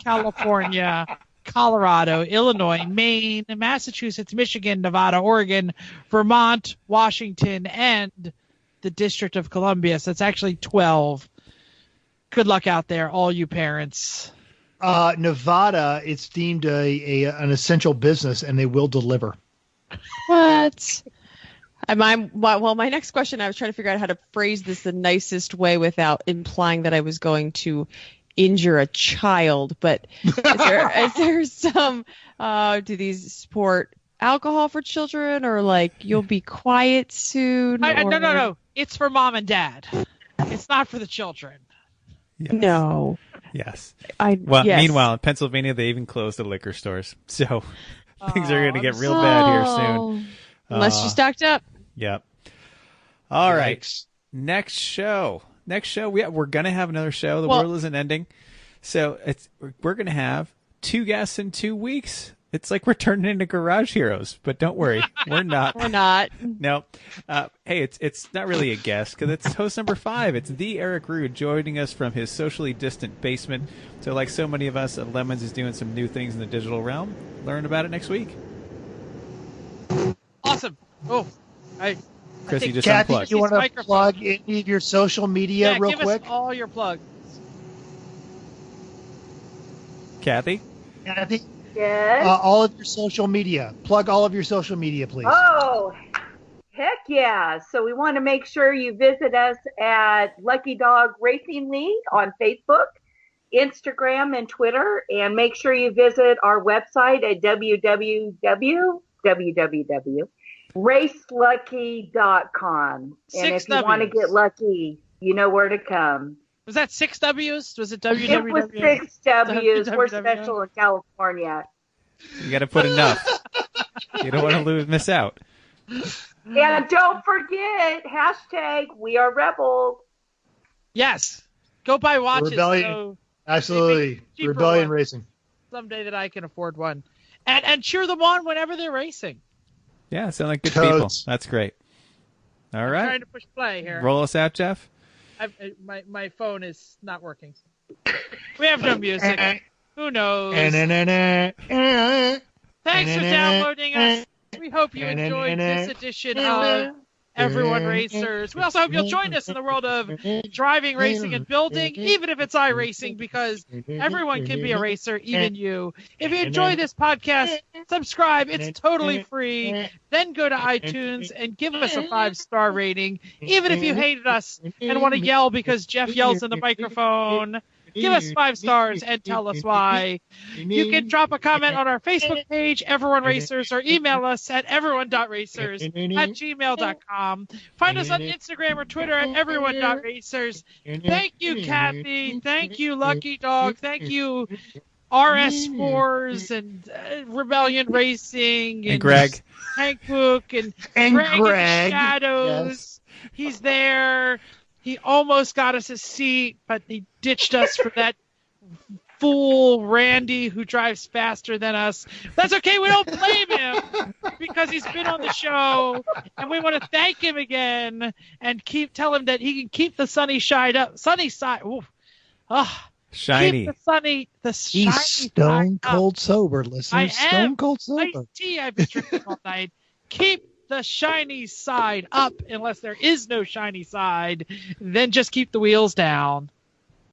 California, Colorado, Illinois, Maine, Massachusetts, Michigan, Nevada, Oregon, Vermont, Washington, and the District of Columbia. So it's actually 12. Good luck out there, all you parents. Nevada, it's deemed an essential business, and they will deliver. What? My next question, I was trying to figure out how to phrase this the nicest way without implying that I was going to injure a child. But is there some, do these support alcohol for children, or like you'll be quiet soon? No. It's for mom and dad. It's not for the children. Yes. No. Yes. Yes. Meanwhile, in Pennsylvania, they even closed the liquor stores. So things are going to get real bad here soon. Unless you stocked up. Yep. All right. Yikes. Next show. We're going to have another show. The world isn't ending. So we're going to have 2 guests in 2 weeks. It's like we're turning into Garage Heroes, but don't worry. We're not. We're not. No. Hey, it's not really a guest because it's host number 5. It's the Eric Rude joining us from his socially distant basement. So like so many of us, Lemons is doing some new things in the digital realm. Learn about it next week. Awesome. Oh, Chrissy, just Cathy, unplugged. you want to plug any of your social media real quick? Give us all your plugs. Kathy? Cathy? Yes. All of your social media. Plug all of your social media, please. Oh, heck yeah. So we want to make sure you visit us at Lucky Dog Racing League on Facebook, Instagram, and Twitter. And make sure you visit our website at www.racelucky.com. And if you want to get lucky, you know where to come. Was that 6 W's? Was it It www? was 6 W's. We're www. special in California. You got to put enough. You don't want to miss out. And don't forget, hashtag We Are Rebels. Yes. Go buy watches. Rebellion. So Absolutely. Rebellion Racing. someday that I can afford one. And cheer them on whenever they're racing. Yeah, sound like good Toads. people. That's great. All right. I'm trying to push play here. Roll us out, Jeff. My phone is not working. We have no music. Who knows? Thanks for downloading us. We hope you enjoyed this edition of Everyone Racers. We also hope you'll join us in the world of driving, racing, and building, even if it's iRacing, because everyone can be a racer, even you. If you enjoy this podcast, subscribe. It's totally free. Then go to iTunes and give us a 5-star rating, even if you hated us and want to yell because Jeff yells in the microphone. Give us 5 stars and tell us why. You can drop a comment on our Facebook page, Everyone Racers, or email us at everyone.racers@gmail.com. Find us on Instagram or Twitter at everyone.racers. Thank you, Kathy. Thank you, Lucky Dog. Thank you, RS4s and Rebellion Racing. And Greg. Hank Book and Greg in the Shadows. Yes. He's there. He almost got us a seat, but he ditched us for that fool Randy who drives faster than us. That's okay. We don't blame him because he's been on the show, and we want to thank him again and tell him that he can keep the sunny side up. Sunny side. Ooh. Oh, shiny. Keep the shiny He's stone cold sober. Listen, stone cold sober. Iced tea I've been drinking all night. Keep the shiny side up unless there is no shiny side. Then just keep the wheels down.